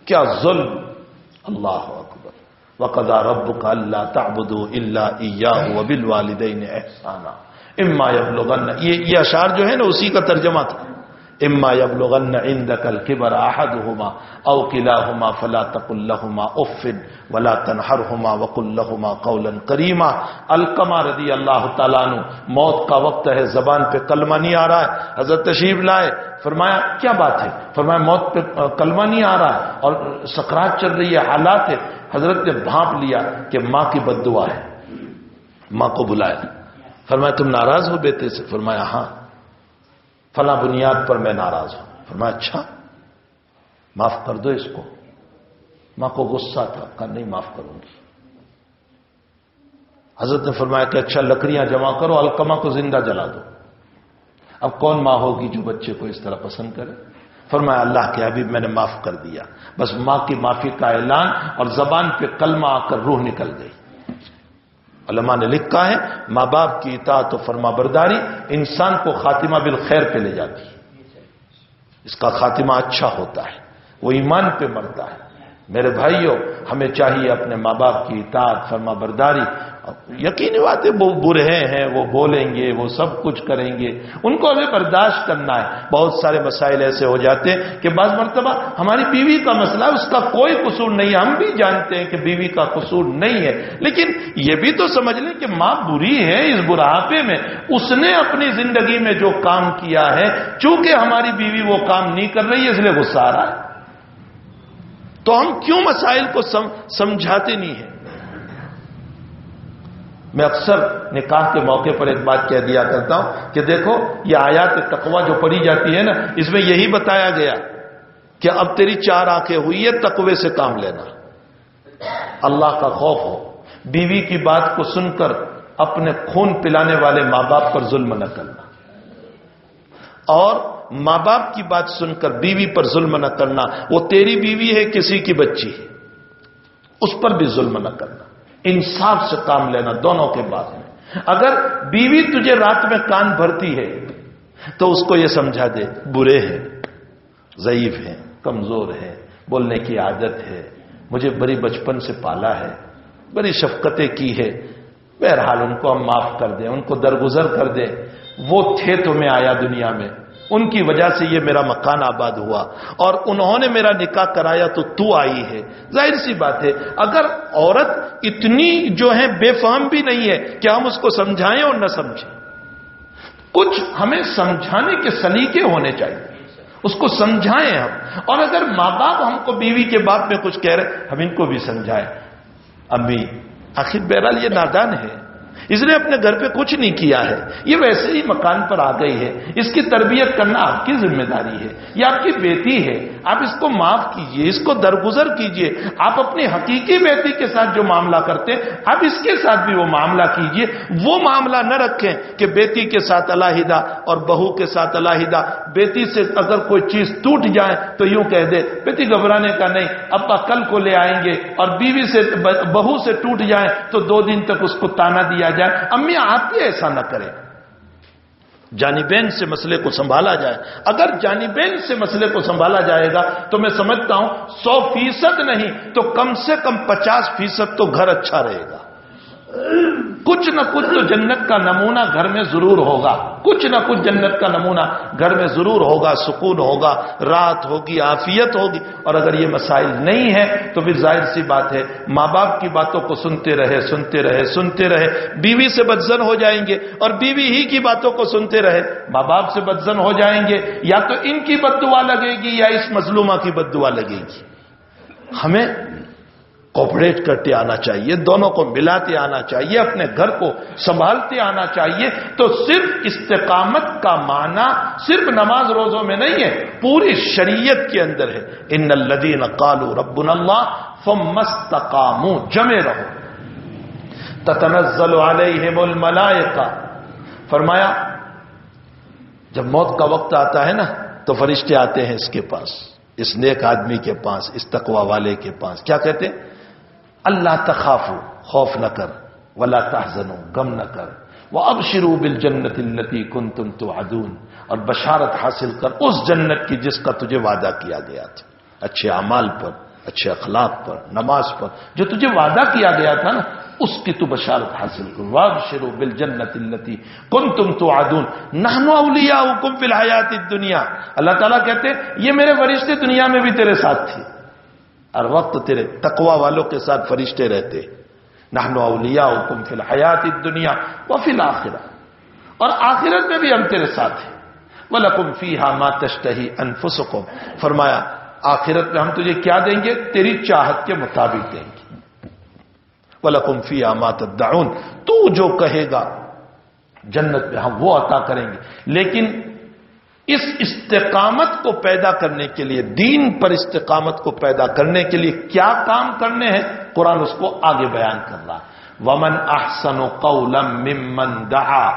کیا ظلم. اللہ اکبر. وَقَضَىٰ رَبُّكَ أَلَّا تَعْبُدُوا إِلَّا إِيَّاهُ وَبِالْوَالِدَيْنِ إِحْسَانًا إِمَّا يَبْلُغَنَّ، یہ اشعار جو ہے نا اسی کا ترجمہ تھا. اما یبلغن عندک الکبر احدهما او کلاهما فلا تقل لهما اف ولا تنهرهما وقل لهما قولا کریما. علقمہ رضی اللہ تعالیٰ عنہ، موت کا وقت ہے، زبان پہ کلمہ نہیں آ رہا ہے، حضرت تشریف لائے، فرمایا کیا بات ہے؟ فرمایا موت پہ کلمہ نہیں آ رہا ہے اور سکرات چل رہی ہے، حالات ہے. حضرت نے بھانپ لیا کہ ماں کی بد دعا ہے. ماں کو بلایا، فرمایا تم ناراض ہو بیٹے سے؟ فرمایا ہاں، فلاں بنیاد پر میں ناراض ہوں. فرمایا اچھا، معاف کر دو اس کو. ماں کو غصہ تھا، کہا نہیں معاف کروں گی. حضرت نے فرمایا کہ اچھا لکڑیاں جمع کرو، علقمہ کو زندہ جلا دو. اب کون ماں ہوگی جو بچے کو اس طرح پسند کرے؟ فرمایا اللہ کے حبیب میں نے معاف کر دیا. بس ماں کی معافی کا اعلان اور زبان پہ کلمہ آ کر روح نکل گئی. علماء نے لکھا ہے ماں باپ کی اطاعت و فرما برداری انسان کو خاتمہ بالخیر پہ لے جاتی ہے، اس کا خاتمہ اچھا ہوتا ہے، وہ ایمان پہ مرتا ہے. میرے بھائیوں ہمیں چاہیے اپنے ماں باپ کی اطاعت فرما برداری. یقینی بات ہے وہ برے ہیں، وہ بولیں گے، وہ سب کچھ کریں گے، ان کو ہمیں برداشت کرنا ہے. بہت سارے مسائل ایسے ہو جاتے ہیں کہ بعض مرتبہ ہماری بیوی کا مسئلہ ہے، اس کا کوئی قصور نہیں ہے، ہم بھی جانتے ہیں کہ بیوی کا قصور نہیں ہے، لیکن یہ بھی تو سمجھ لیں کہ ماں بری ہے. اس بڑھاپے میں اس نے اپنی زندگی میں جو کام کیا ہے، چونکہ ہماری بیوی وہ کام نہیں کر رہی ہے اس لیے غصہ آ رہا ہے. تو ہم کیوں مسائل کو سمجھاتے نہیں ہیں؟ میں اکثر نکاح کے موقع پر ایک بات کہہ دیا کرتا ہوں کہ دیکھو یہ آیات تقوی جو پڑھی جاتی ہے نا، اس میں یہی بتایا گیا کہ اب تیری 4 آنکھیں ہوئی ہے، تقوی سے کام لینا، اللہ کا خوف ہو، بیوی کی بات کو سن کر اپنے خون پلانے والے ماں باپ پر ظلم نہ کرنا، اور ماں باپ کی بات سن کر بیوی پر ظلم نہ کرنا، وہ تیری بیوی ہے کسی کی بچی ہے، اس پر بھی ظلم نہ کرنا، انصاف سے کام لینا دونوں کے بعد میں۔ اگر بیوی تجھے رات میں کان بھرتی ہے تو اس کو یہ سمجھا دے برے ہیں، ضعیف ہیں، کمزور ہیں، بولنے کی عادت ہے، مجھے بڑی بچپن سے پالا ہے، بڑی شفقتیں کی ہے، بہرحال ان کو ہم معاف کر دیں، ان کو درگزر کر دیں، وہ تھے تو میں آیا دنیا میں، ان کی وجہ سے یہ میرا مکان آباد ہوا، اور انہوں نے میرا نکاح کرایا تو آئی ہے۔ ظاہر سی بات ہے اگر عورت اتنی جو ہے بے فہم بھی نہیں ہے کہ ہم اس کو سمجھائیں اور نہ سمجھیں، کچھ ہمیں سمجھانے کے سلیقے ہونے چاہیے، اس کو سمجھائیں ہم، اور اگر ماں باپ ہم کو بیوی کے بات میں کچھ کہہ رہے ہم ان کو بھی سمجھائیں، امی آخر بہرحال یہ نادان ہے، اس نے اپنے گھر پہ کچھ نہیں کیا ہے، یہ ویسے ہی مکان پر آ گئی ہے، اس کی تربیت کرنا آپ کی ذمہ داری ہے، یہ آپ کی بیٹی ہے، آپ اس کو معاف کیجئے، اس کو درگزر کیجئے، آپ اپنی حقیقی بیٹی کے ساتھ جو معاملہ کرتے ہیں آپ اس کے ساتھ بھی وہ معاملہ کیجئے، وہ معاملہ نہ رکھیں کہ بیٹی کے ساتھ علیحدہ اور بہو کے ساتھ علیحدہ، بیٹی سے اگر کوئی چیز ٹوٹ جائے تو یوں کہہ دے بیٹی گھبرانے کا نہیں، ابا کل کو لے آئیں گے، اور بیوی سے بہو سے ٹوٹ جائے تو 2 دن تک اس کو تانا دیا جائے۔ امی آپ بھی ایسا نہ کریں، جانبین سے مسئلے کو سنبھالا جائے، اگر جانبین سے مسئلے کو سنبھالا جائے گا تو میں سمجھتا ہوں 100% نہیں تو کم سے کم 50% تو گھر اچھا رہے گا، کچھ نہ کچھ تو جنت کا نمونہ گھر میں ضرور ہوگا، کچھ نہ کچھ جنت کا نمونہ گھر میں ضرور ہوگا، سکون ہوگا، راحت ہوگی، عافیت ہوگی۔ اور اگر یہ مسائل نہیں ہیں تو پھر ظاہر سی بات ہے ماں باپ کی باتوں کو سنتے رہے، بیوی سے بدزن ہو جائیں گے، اور بیوی ہی کی باتوں کو سنتے رہے ماں باپ سے بدزن ہو جائیں گے، یا تو ان کی بد دعا لگے گی یا اس مظلومہ کی بد دعا لگے گی۔ ہمیں کوپریٹ کرتے آنا چاہیے، دونوں کو ملاتے آنا چاہیے، اپنے گھر کو سنبھالتے آنا چاہیے۔ تو صرف استقامت کا معنی صرف نماز روزوں میں نہیں ہے، پوری شریعت کے اندر ہے۔ ان الذین قالوا ربنا اللہ ثم استقاموا، جمے رہو، تتنزل علیہم الملائکہ، فرمایا جب موت کا وقت آتا ہے نا تو فرشتے آتے ہیں اس کے پاس، اس نیک آدمی کے پاس، اس تقوی والے کے پاس، کیا کہتے ہیں؟ اللہ تخافوا، خوف نہ کر، ولا تحزنوا، غم نہ کر، وابشروا بالجنۃ التي كنتم توعدون، اور بشارت حاصل کر اس جنت کی جس کا تجھے وعدہ کیا گیا تھا، اچھے اعمال پر، اچھے اخلاق پر، نماز پر، جو تجھے وعدہ کیا گیا تھا نا اس کی تو بشارت حاصل کر۔ وابشروا بالجنۃ التي كنتم توعدون نحن اولیاؤکم فی الحیاۃ الدنیا، اللہ تعالیٰ کہتے ہیں یہ میرے فرشتے دنیا میں بھی تیرے ساتھ تھے، ہر وقت تیرے تقوی والوں کے ساتھ فرشتے رہتے، نحن اولیاؤکم فی الحیاۃ الدنیا وفی الآخرہ، اور آخرت میں بھی ہم تیرے ساتھ ہیں، وَلَكُمْ فِيهَا مَا تَشْتَهِي أَنفُسُكُمْ، فرمایا آخرت میں ہم تجھے کیا دیں گے؟ تیری چاہت کے مطابق دیں گے، وَلَكُمْ فِيهَا مَا تَدَّعُونَ، تو جو کہے گا جنت میں ہم وہ عطا کریں گے۔ لیکن اس استقامت کو پیدا کرنے کے لیے، دین پر استقامت کو پیدا کرنے کے لیے کیا کام کرنے ہیں قرآن اس کو آگے بیان کر رہا ہے۔ وَمَنْ أَحْسَنُ قَوْلًا مِّمَّنْ دَعَا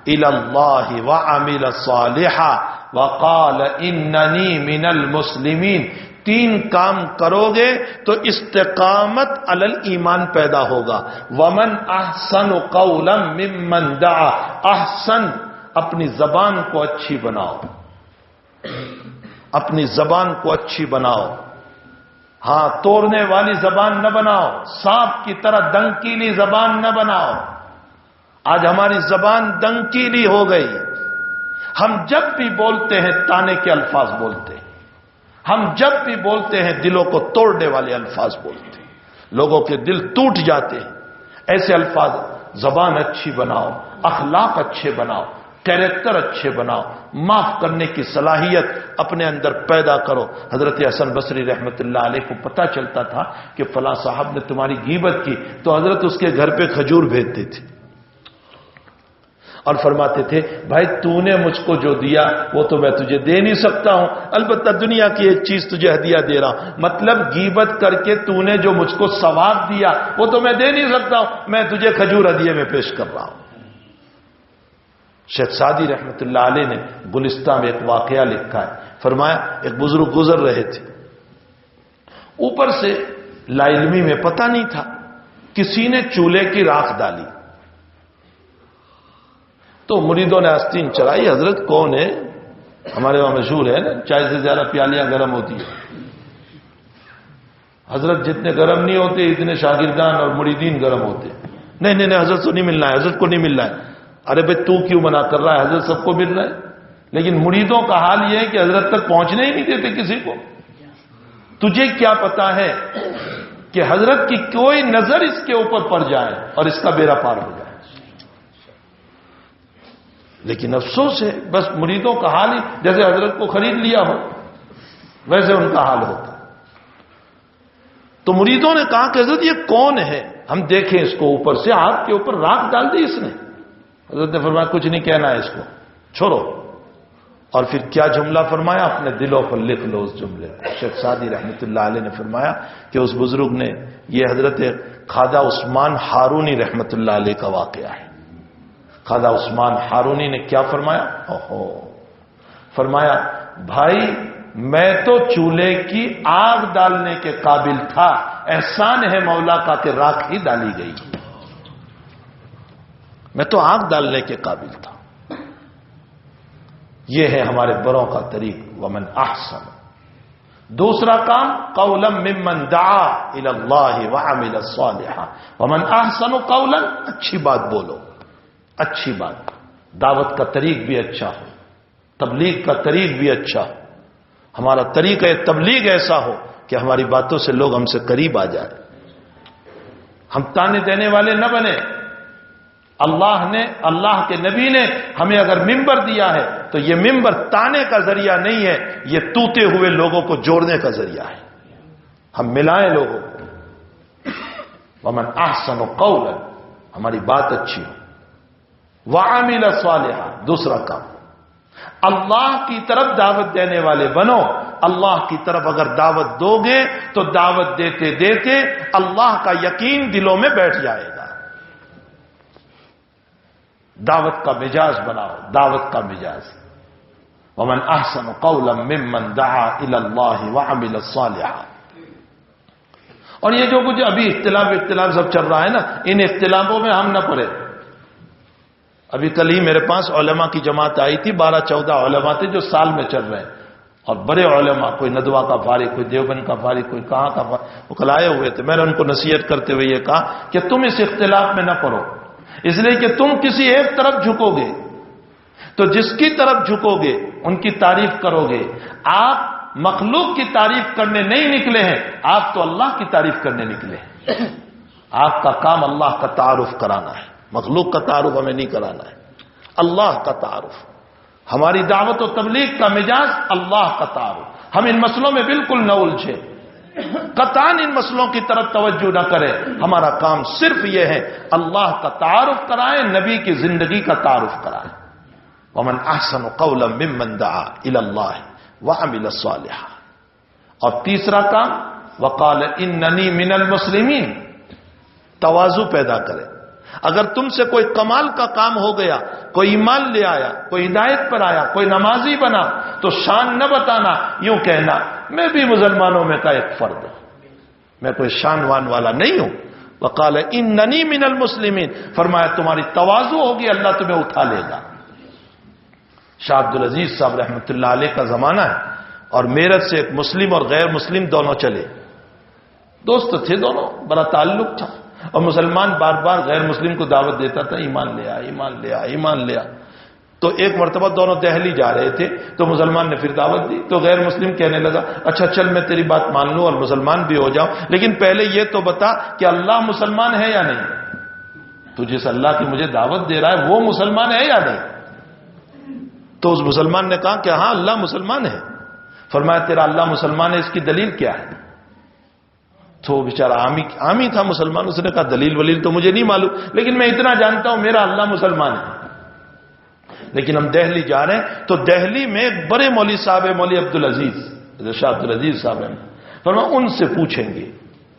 إِلَى اللَّهِ وَعَمِلَ صَالِحًا وَقَالَ إِنَّنِي مِنَ الْمُسْلِمِينَ، 3 کام کرو گے تو استقامت علی الایمان پیدا ہوگا۔ وَمَنْ أَحْسَنُ قَوْلًا مِّمَّنْ دَعَا، احسن، اپنی زبان کو اچھی بناؤ، اپنی زبان کو اچھی بناؤ، ہاں توڑنے والی زبان نہ بناؤ، سانپ کی طرح دنکیلی زبان نہ بناؤ۔ آج ہماری زبان دنکیلی ہو گئی، ہم جب بھی بولتے ہیں تانے کے الفاظ بولتے ہیں، ہم جب بھی بولتے ہیں دلوں کو توڑنے والے الفاظ بولتے ہیں، لوگوں کے دل ٹوٹ جاتے ہیں۔ ایسے الفاظ، زبان اچھی بناؤ، اخلاق اچھے بناؤ، کیریکٹر اچھے بناؤ، معاف کرنے کی صلاحیت اپنے اندر پیدا کرو۔ حضرت حسن بصری رحمت اللہ علیہ کو پتہ چلتا تھا کہ فلاں صاحب نے تمہاری غیبت کی تو حضرت اس کے گھر پہ کھجور بھیجتے تھے، اور فرماتے تھے بھائی تو نے مجھ کو جو دیا وہ تو میں تجھے دے نہیں سکتا ہوں، البتہ دنیا کی ایک چیز تجھے ہدیہ دے رہا ہوں، مطلب غیبت کر کے تو نے جو مجھ کو ثواب دیا وہ تو میں دے نہیں سکتا ہوں، میں تجھے کھجور ہدیے میں پیش کر رہا ہوں۔ شیخ سعدی رحمت اللہ علیہ نے گلستہ میں ایک واقعہ لکھا ہے، فرمایا ایک بزرگ گزر رہے تھے، اوپر سے لا علمی میں پتہ نہیں تھا، کسی نے چولہے کی راکھ ڈالی، تو مریدوں نے آستین چڑھائی، حضرت کون ہے؟ ہمارے وہاں مشہور ہے نا، چائے سے زیادہ پیالیاں گرم ہوتی ہے، حضرت جتنے گرم نہیں ہوتے اتنے شاگردان اور مریدین گرم ہوتے ہیں۔ نہیں نہیں نہیں، حضرت کو نہیں ملنا ہے، حضرت کو نہیں ملنا ہے۔ ارے بھائی تو کیوں منع کر رہا ہے؟ حضرت سب کو مل رہا ہے۔ لیکن مریدوں کا حال یہ ہے کہ حضرت تک پہنچنے ہی نہیں دیتے کسی کو۔ تجھے کیا پتا ہے کہ حضرت کی کوئی نظر اس کے اوپر پڑ جائے اور اس کا بیڑا پار ہو جائے۔ لیکن افسوس ہے، بس مریدوں کا حال ہی جیسے حضرت کو خرید لیا ہو ویسے ان کا حال ہوتا ہے۔ تو مریدوں نے کہا کہ حضرت یہ کون ہے؟ ہم دیکھیں اس کو، اوپر سے آپ کے اوپر راکھ ڈال دی اس نے۔ حضرت نے فرمایا کچھ نہیں کہنا ہے اس کو، چھوڑو۔ اور پھر کیا جملہ فرمایا؟ اپنے دلوں پر لکھ لو اس جملے کو۔ شیخ سعدی رحمت اللہ علیہ نے فرمایا کہ اس بزرگ نے، یہ حضرت خواجہ عثمان ہارونی رحمت اللہ علیہ کا واقعہ ہے۔ خواجہ عثمان ہارونی نے کیا فرمایا؟ فرمایا بھائی میں تو چولہے کی آگ ڈالنے کے قابل تھا، احسان ہے مولا کا کہ راکھ ہی ڈالی گئی، میں تو آگ ڈالنے کے قابل تھا۔ یہ ہے ہمارے بڑوں کا طریق۔ ومن احسن، دوسرا کام قولا ممن دعا الی اللہ وعمل صالحا، ومن احسن قولا، اچھی بات بولو، اچھی بات، دعوت کا طریق بھی اچھا ہو، تبلیغ کا طریق بھی اچھا ہو، ہمارا طریقہ تبلیغ ایسا ہو کہ ہماری باتوں سے لوگ ہم سے قریب آ جائیں، ہم تانے دینے والے نہ بنے۔ اللہ کے نبی نے ہمیں اگر ممبر دیا ہے تو یہ ممبر تانے کا ذریعہ نہیں ہے، یہ ٹوٹے ہوئے لوگوں کو جوڑنے کا ذریعہ ہے، ہم ملائیں لوگوں کو۔ ومن احسن قولا، ہماری بات اچھی ہو، وعمل صالحا، دوسرا کام اللہ کی طرف دعوت دینے والے بنو۔ اللہ کی طرف اگر دعوت دو گے تو دعوت دیتے دیتے اللہ کا یقین دلوں میں بیٹھ جائے گا۔ دعوت کا مزاج بناؤ، دعوت کا مزاج۔ ومن احسن قولا ممن دعا الی اللہ وعمل صالحا۔ اور یہ جو کچھ ابھی اختلاف سب چل رہا ہے نا، ان اختلافوں میں ہم نہ پڑے۔ ابھی کل ہی میرے پاس علماء کی جماعت آئی تھی، 12-14 علماء تھے جو سال میں چل رہے ہیں، اور بڑے علماء، کوئی ندوہ کا فارغ، کوئی دیوبند کا فارغ، کوئی کہاں کا فارغ، وہ کل آئے ہوئے تھے۔ میں نے ان کو نصیحت کرتے ہوئے یہ کہا کہ تم اس اختلاف میں نہ پڑو، اس لیے کہ تم کسی ایک طرف جھکو گے تو جس کی طرف جھکو گے ان کی تعریف کرو گے۔ آپ مخلوق کی تعریف کرنے نہیں نکلے ہیں، آپ تو اللہ کی تعریف کرنے نکلے ہیں۔ آپ کا کام اللہ کا تعارف کرانا ہے، مخلوق کا تعارف ہمیں نہیں کرانا ہے، اللہ کا تعارف۔ ہماری دعوت و تبلیغ کا مزاج اللہ کا تعارف۔ ہم ان مسئلوں میں بالکل نہ الجھے، قطعاً ان مسئلوں کی طرف توجہ نہ کریں۔ ہمارا کام صرف یہ ہے اللہ کا تعارف کرائیں، نبی کی زندگی کا تعارف کرائیں۔ ومن احسن قولا ممن دعا الی اللہ وعمل صالحا۔ اور تیسرا کام وقال اننی من المسلمین، تواضع پیدا کرے۔ اگر تم سے کوئی کمال کا کام ہو گیا، کوئی ایمان لے آیا، کوئی ہدایت پر آیا، کوئی نمازی بنا، تو شان نہ بتانا، یوں کہنا میں بھی مسلمانوں میں کا ایک فرد ہوں، میں کوئی شان وان والا نہیں ہوں۔ وقال اننی من المسلمین، فرمایا تمہاری تواضع ہوگی اللہ تمہیں اٹھا لے گا۔ شاہ عبدالعزیز صاحب رحمۃ اللہ علیہ کا زمانہ ہے، اور میرٹھ سے ایک مسلم اور غیر مسلم دونوں چلے، دوست تھے دونوں، بڑا تعلق تھا، اور مسلمان بار بار غیر مسلم کو دعوت دیتا تھا، ایمان لے آ، ایمان لے آ، ایمان لے آ۔ تو ایک مرتبہ دونوں دہلی جا رہے تھے تو مسلمان نے پھر دعوت دی، تو غیر مسلم کہنے لگا اچھا چل میں تیری بات مان لوں اور مسلمان بھی ہو جاؤں، لیکن پہلے یہ تو بتا کہ اللہ مسلمان ہے یا نہیں، تو جس اللہ کی مجھے دعوت دے رہا ہے وہ مسلمان ہے یا نہیں؟ تو اس مسلمان نے کہا کہ ہاں اللہ مسلمان ہے۔ فرمایا تیرا اللہ مسلمان ہے، اس کی دلیل کیا ہے؟ تو بیچارہ عامی تھا مسلمان، اس نے کہا دلیل ولیل تو مجھے نہیں معلوم، لیکن میں اتنا جانتا ہوں میرا اللہ مسلمان ہے۔ لیکن ہم دہلی جا رہے ہیں تو دہلی میں ایک بڑے مولوی صاحب ہے، مولوی عبدالعزیز، شاہ عبدالعزیز صاحب ہیں، فرمایا ان سے پوچھیں گے۔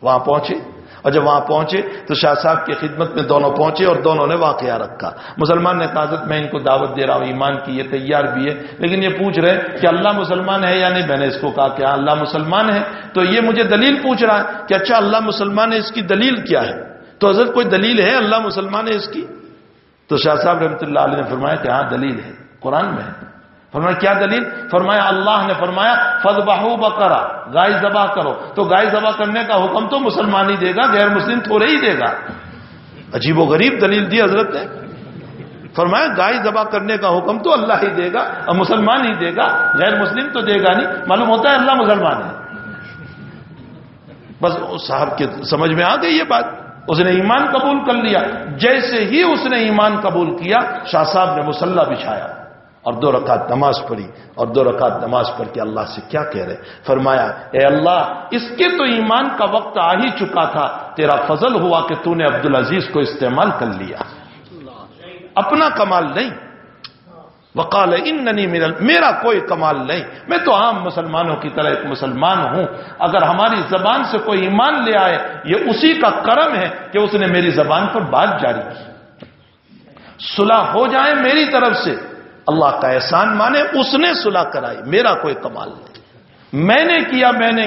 وہاں پہنچے، اور جب وہاں پہنچے تو شاہ صاحب کی خدمت میں دونوں پہنچے اور دونوں نے واقعہ رکھا۔ مسلمان نے کہا حضرت میں ان کو دعوت دے رہا ہوں ایمان کی، یہ تیار بھی ہے، لیکن یہ پوچھ رہے کہ اللہ مسلمان ہے یا نہیں۔ میں نے اس کو کہا کہ اللہ مسلمان ہے، تو یہ مجھے دلیل پوچھ رہا ہے کہ اچھا اللہ مسلمان ہے، اس کی دلیل کیا ہے؟ تو حضرت کوئی دلیل ہے اللہ مسلمان ہے اس کی؟ تو شاہ صاحب رحمۃ اللہ علیہ نے فرمایا کہ ہاں دلیل ہے، قرآن میں ہے۔ فرمایا کیا دلیل؟ فرمایا اللہ نے فرمایا فذبحوا بقرہ، گائے ذبح کرو، تو گائے ذبح کرنے کا حکم تو مسلمان ہی دے گا، غیر مسلم تھوڑے ہی دے گا۔ عجیب و غریب دلیل دی حضرت نے۔ فرمایا گائے ذبح کرنے کا حکم تو اللہ ہی دے گا اور مسلمان ہی دے گا، غیر مسلم تو دے گا نہیں۔ معلوم ہوتا ہے اللہ مسلمان ہے۔ بس صاحب کے سمجھ میں آ گئی یہ بات، اس نے ایمان قبول کر لیا۔ جیسے ہی اس نے ایمان قبول کیا، شاہ صاحب نے مصلی بچھایا اور 2 رکعت نماز پڑھی، اور 2 رکعت نماز پڑھ کے اللہ سے کیا کہہ رہے؟ فرمایا اے اللہ، اس کے تو ایمان کا وقت آ ہی چکا تھا، تیرا فضل ہوا کہ تو نے عبدالعزیز کو استعمال کر لیا، اپنا کمال نہیں۔ وقال اننی من میرا کوئی کمال نہیں، میں تو عام مسلمانوں کی طرح ایک مسلمان ہوں۔ اگر ہماری زبان سے کوئی ایمان لے آئے، یہ اسی کا کرم ہے کہ اس نے میری زبان پر بات جاری کی۔ صلح ہو جائے میری طرف سے، اللہ کا احسان مانے، اس نے صلح کرائی، میرا کوئی کمال نہیں۔ میں نے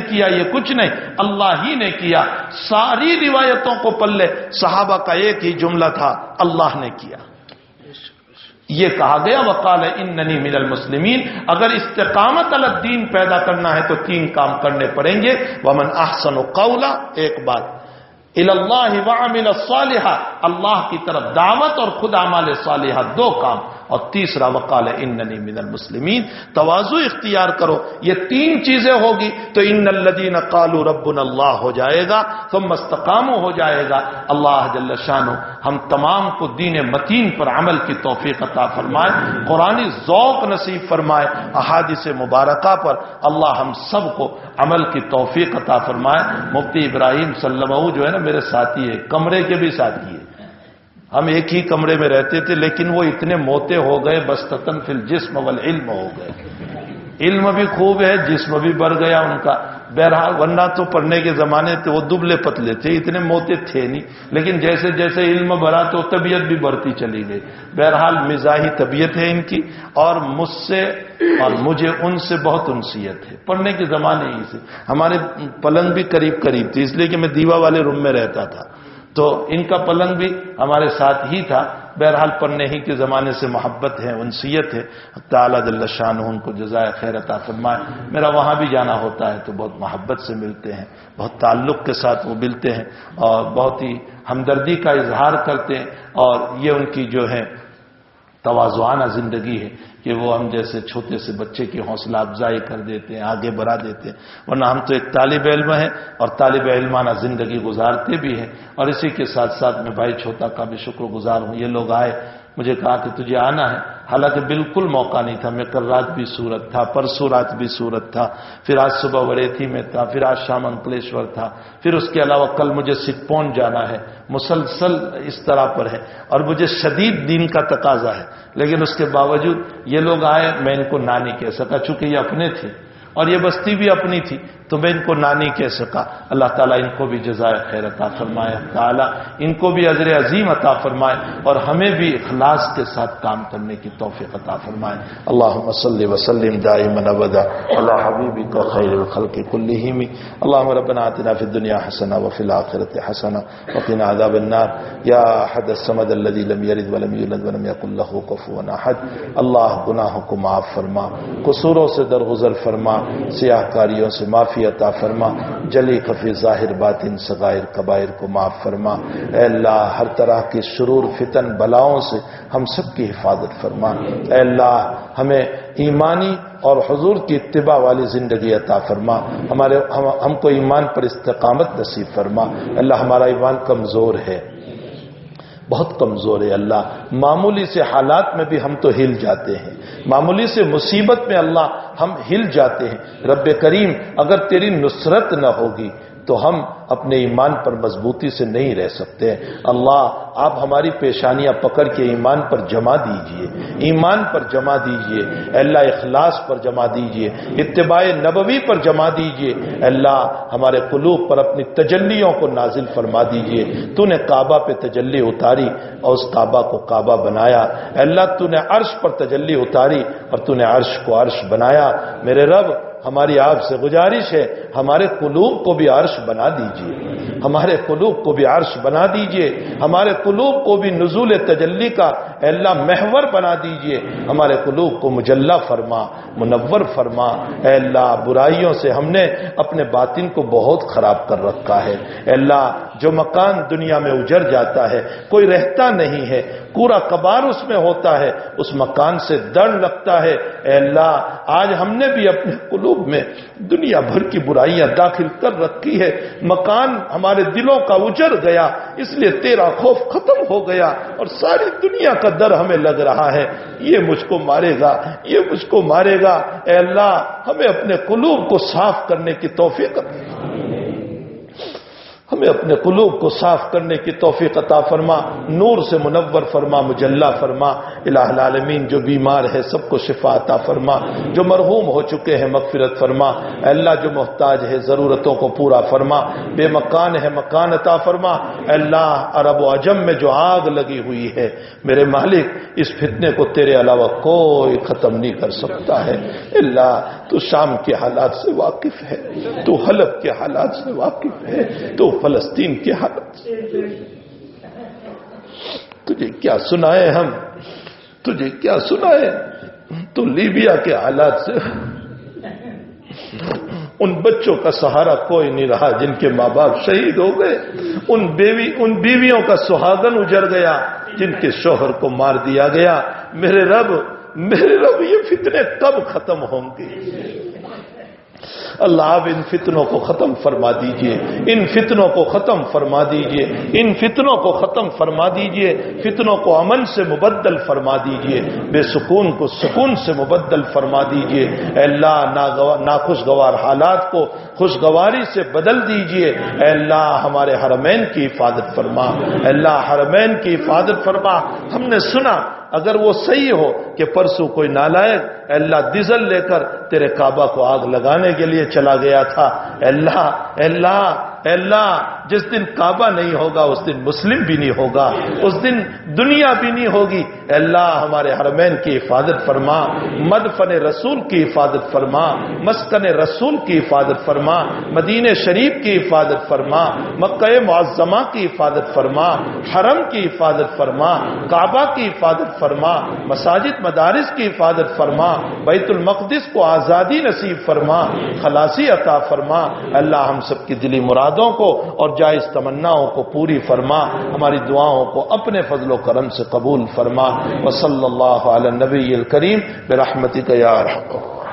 کیا یہ کچھ نہیں، اللہ ہی نے کیا۔ ساری روایتوں کو پڑھ لے، صحابہ کا ایک ہی جملہ تھا، اللہ نے کیا۔ یہ کہا گیا وقال اننی من المسلمین۔ اگر استقامت علی الدین پیدا کرنا ہے تو 3 کام کرنے پڑیں گے۔ ومن احسن قولا، ایک بات، الی اللہ وعمل صالحا، اللہ کی طرف دعوت اور خود اعمال صالحہ، 2 کام۔ اور تیسرا وقال اننی من المسلمین، تواضع اختیار کرو۔ یہ 3 چیزیں ہوگی تو ان الذین قالوا ربنا اللہ ہو جائے گا، ثم استقاموا ہو جائے گا۔ اللہ جل شانہ ہم تمام کو دین متین پر عمل کی توفیق عطا فرمائے، قرآنی ذوق نصیب فرمائے، احادیث مبارکہ پر اللہ ہم سب کو عمل کی توفیق عطا فرمائے۔ مفتی ابراہیم سلمہ جو ہے نا میرے ساتھی ہے، کمرے کے بھی ساتھی ہے، ہم ایک ہی کمرے میں رہتے تھے، لیکن وہ اتنے موٹے ہو گئے، بستتن فی الجسم والعلم ہو گئے۔ علم بھی خوب ہے، جسم بھی بڑھ گیا ان کا۔ بہرحال ورنہ تو پڑھنے کے زمانے تھے وہ دبلے پتلے تھے، اتنے موٹے تھے نہیں، لیکن جیسے جیسے علم بڑھا تو طبیعت بھی بڑھتی چلی گئی۔ بہرحال مزاحی طبیعت ہے ان کی، اور مجھ سے اور مجھے ان سے بہت انسیت ہے، پڑھنے کے زمانے ہی سے۔ ہمارے پلنگ بھی قریب قریب تھی، اس لیے کہ میں دیوا والے روم میں رہتا تھا، تو ان کا پلنگ بھی ہمارے ساتھ ہی تھا۔ بہرحال پڑھنے ہی کے زمانے سے محبت ہے، انسیت ہے۔ تعالیٰ جل شانہ ان کو جزائے خیر عطا فرمائے۔ میرا وہاں بھی جانا ہوتا ہے تو بہت محبت سے ملتے ہیں، بہت تعلق کے ساتھ وہ ملتے ہیں، اور بہت ہی ہمدردی کا اظہار کرتے ہیں، اور یہ ان کی جو ہے تواضعانہ زندگی ہے کہ وہ ہم جیسے چھوٹے سے بچے کی حوصلہ افزائی کر دیتے ہیں، آگے بڑھا دیتے ہیں۔ ورنہ ہم تو ایک طالب علم ہیں اور طالب علمانہ زندگی گزارتے بھی ہیں، اور اسی کے ساتھ ساتھ میں بھائی چھوٹا کا بھی شکر گزار ہوں۔ یہ لوگ آئے، مجھے کہا کہ تجھے آنا ہے، حالانکہ بالکل موقع نہیں تھا، میں کل رات بھی صورت تھا، پرسوں رات بھی صورت تھا، پھر آج صبح وڑیتھی میں تھا، پھر آج شام انکلیشور تھا، پھر اس کے علاوہ کل مجھے سکھپون جانا ہے، مسلسل اس طرح پر ہے، اور مجھے شدید دین کا تقاضا ہے، لیکن اس کے باوجود یہ لوگ آئے، میں ان کو نانی کہہ سکا، چونکہ یہ اپنے تھے اور یہ بستی بھی اپنی تھی، تو میں ان کو نانی کہہ سکا۔ اللہ تعالیٰ ان کو بھی جزائے خیر عطا فرمائے، تعالیٰ ان کو بھی اجر عظیم عطا فرمائے، اور ہمیں بھی اخلاص کے ساتھ کام کرنے کی توفیق عطا فرمائے۔ اللہم صلی وسلم دائما ابدا علی حبیبک خیر الخلق کلہم۔ اللہم ربنا آتنا فی الدنیا حسنہ وفی الآخرۃ حسنہ وقنا عذاب النار۔ یا احد الصمد الذی لم یلد ولم یولد ولم یکن لہ کفوا احد۔ اللہ گناہوں کو معاف فرما، قصوروں سے درگزر فرما، سیاہ کاریوں سے معافی عطا فرما، جلی خفی ظاہر باطن صغائر کبائر کو معاف فرما۔ اے اللہ ہر طرح کی شرور فتن بلاؤں سے ہم سب کی حفاظت فرما۔ اے اللہ ہمیں ایمانی اور حضور کی اتباع والی زندگی عطا فرما، ہم کو ایمان پر استقامت نصیب فرما۔ اللہ ہمارا ایمان کمزور ہے، بہت کمزور ہے اللہ، معمولی سے حالات میں بھی ہم تو ہل جاتے ہیں، معمولی سے مصیبت میں اللہ ہم ہل جاتے ہیں۔ رب کریم اگر تیری نصرت نہ ہوگی تو ہم اپنے ایمان پر مضبوطی سے نہیں رہ سکتے۔ اللہ آپ ہماری پیشانیاں پکڑ کے ایمان پر جما دیجئے، ایمان پر جما دیجئے، اللہ اخلاص پر جما دیجئے، اتباع نبوی پر جما دیجئے، اللہ ہمارے قلوب پر اپنی تجلیوں کو نازل فرما دیجئے۔ تو نے کعبہ پہ تجلی اتاری اور اس کعبہ کو کعبہ بنایا، اللہ تو نے عرش پر تجلی اتاری اور تو نے عرش کو عرش بنایا۔ میرے رب ہماری آپ سے گزارش ہے ہمارے قلوب کو بھی عرش بنا دیجئے، ہمارے قلوب کو بھی عرش بنا دیجئے، ہمارے قلوب کو بھی نزول تجلی کا اے اللہ محور بنا دیجئے، ہمارے قلوب کو مجلہ فرما، منور فرما۔ اے اللہ برائیوں سے ہم نے اپنے باطن کو بہت خراب کر رکھا ہے، اے اللہ جو مکان دنیا میں اجڑ جاتا ہے کوئی رہتا نہیں ہے، کوڑا کبار اس میں ہوتا ہے، اس مکان سے ڈر لگتا ہے۔ اے اللہ آج ہم نے بھی اپنے قلوب میں دنیا بھر کی برائیاں داخل کر رکھی ہے، مکان ہمارے دلوں کا اجڑ گیا، اس لیے تیرا خوف ختم ہو گیا اور ساری دنیا کا ڈر ہمیں لگ رہا ہے یہ مجھ کو مارے گا، یہ مجھ کو مارے گا۔ اے اللہ ہمیں اپنے قلوب کو صاف کرنے کی توفیق عطا، ہمیں اپنے قلوب کو صاف کرنے کی توفیق عطا فرما، نور سے منور فرما، مجلہ فرما۔ الہ العالمین جو بیمار ہے سب کو شفا عطا فرما، جو مرحوم ہو چکے ہیں مغفرت فرما۔ اے اللہ جو محتاج ہے ضرورتوں کو پورا فرما، بے مکان ہے مکان عطا فرما۔ اے اللہ عرب و عجم میں جو آگ لگی ہوئی ہے میرے مالک اس فتنے کو تیرے علاوہ کوئی ختم نہیں کر سکتا ہے۔ اللہ تو شام کے حالات سے واقف ہے، تو حلب کے حالات سے واقف ہے، تو فلسطین کے حالات سے، تجھے کیا سنائے ہم، تجھے کیا سنائے، تو لیبیا کے حالات سے، ان بچوں کا سہارا کوئی نہیں رہا جن کے ماں باپ شہید ہو گئے، ان بیویوں کا سہاگن اجڑ گیا جن کے شوہر کو مار دیا گیا۔ میرے رب یہ فتنے کب ختم ہوں گے؟ اللہ آپ ان فتنوں کو ختم فرما دیجئے، ان فتنوں کو ختم فرما دیجئے، ان فتنوں کو ختم فرما دیجئے، فتنوں کو امن سے مبدل فرما دیجئے، بے سکون کو سکون سے مبدل فرما دیجئے۔ اے اللہ ناخوشگوار حالات کو خوشگواری سے بدل دیجئے۔ اے اللہ ہمارے حرمین کی حفاظت فرما، اے اللہ حرمین کی حفاظت فرما۔ ہم نے سنا اگر وہ صحیح ہو کہ پرسوں کوئی نالائق اے اللہ ڈیزل لے کر تیرے کعبہ کو آگ لگانے کے لیے چلا گیا تھا، اے اللہ جس دن کعبہ نہیں ہوگا اس دن مسلم بھی نہیں ہوگا، اس دن دنیا بھی نہیں ہوگی۔ اے اللہ ہمارے حرمین کی حفاظت فرما، مدفن رسول کی حفاظت فرما، مسکن رسول کی حفاظت فرما، مدینہ شریف کی حفاظت فرما، مکہ معظمہ کی حفاظت فرما، حرم کی حفاظت فرما، کعبہ کی حفاظت فرما، مساجد مدارس کی حفاظت فرما، بیت المقدس کو آزادی نصیب فرما، خلاصی عطا فرما۔ اللہ ہم سب کی دلی مرادوں کو اور جائز تمناؤں کو پوری فرما، ہماری دعاؤں کو اپنے فضل و کرم سے قبول فرما۔ وصلی اللہ علی النبی الکریم برحمتک یا ارحم الراحمین۔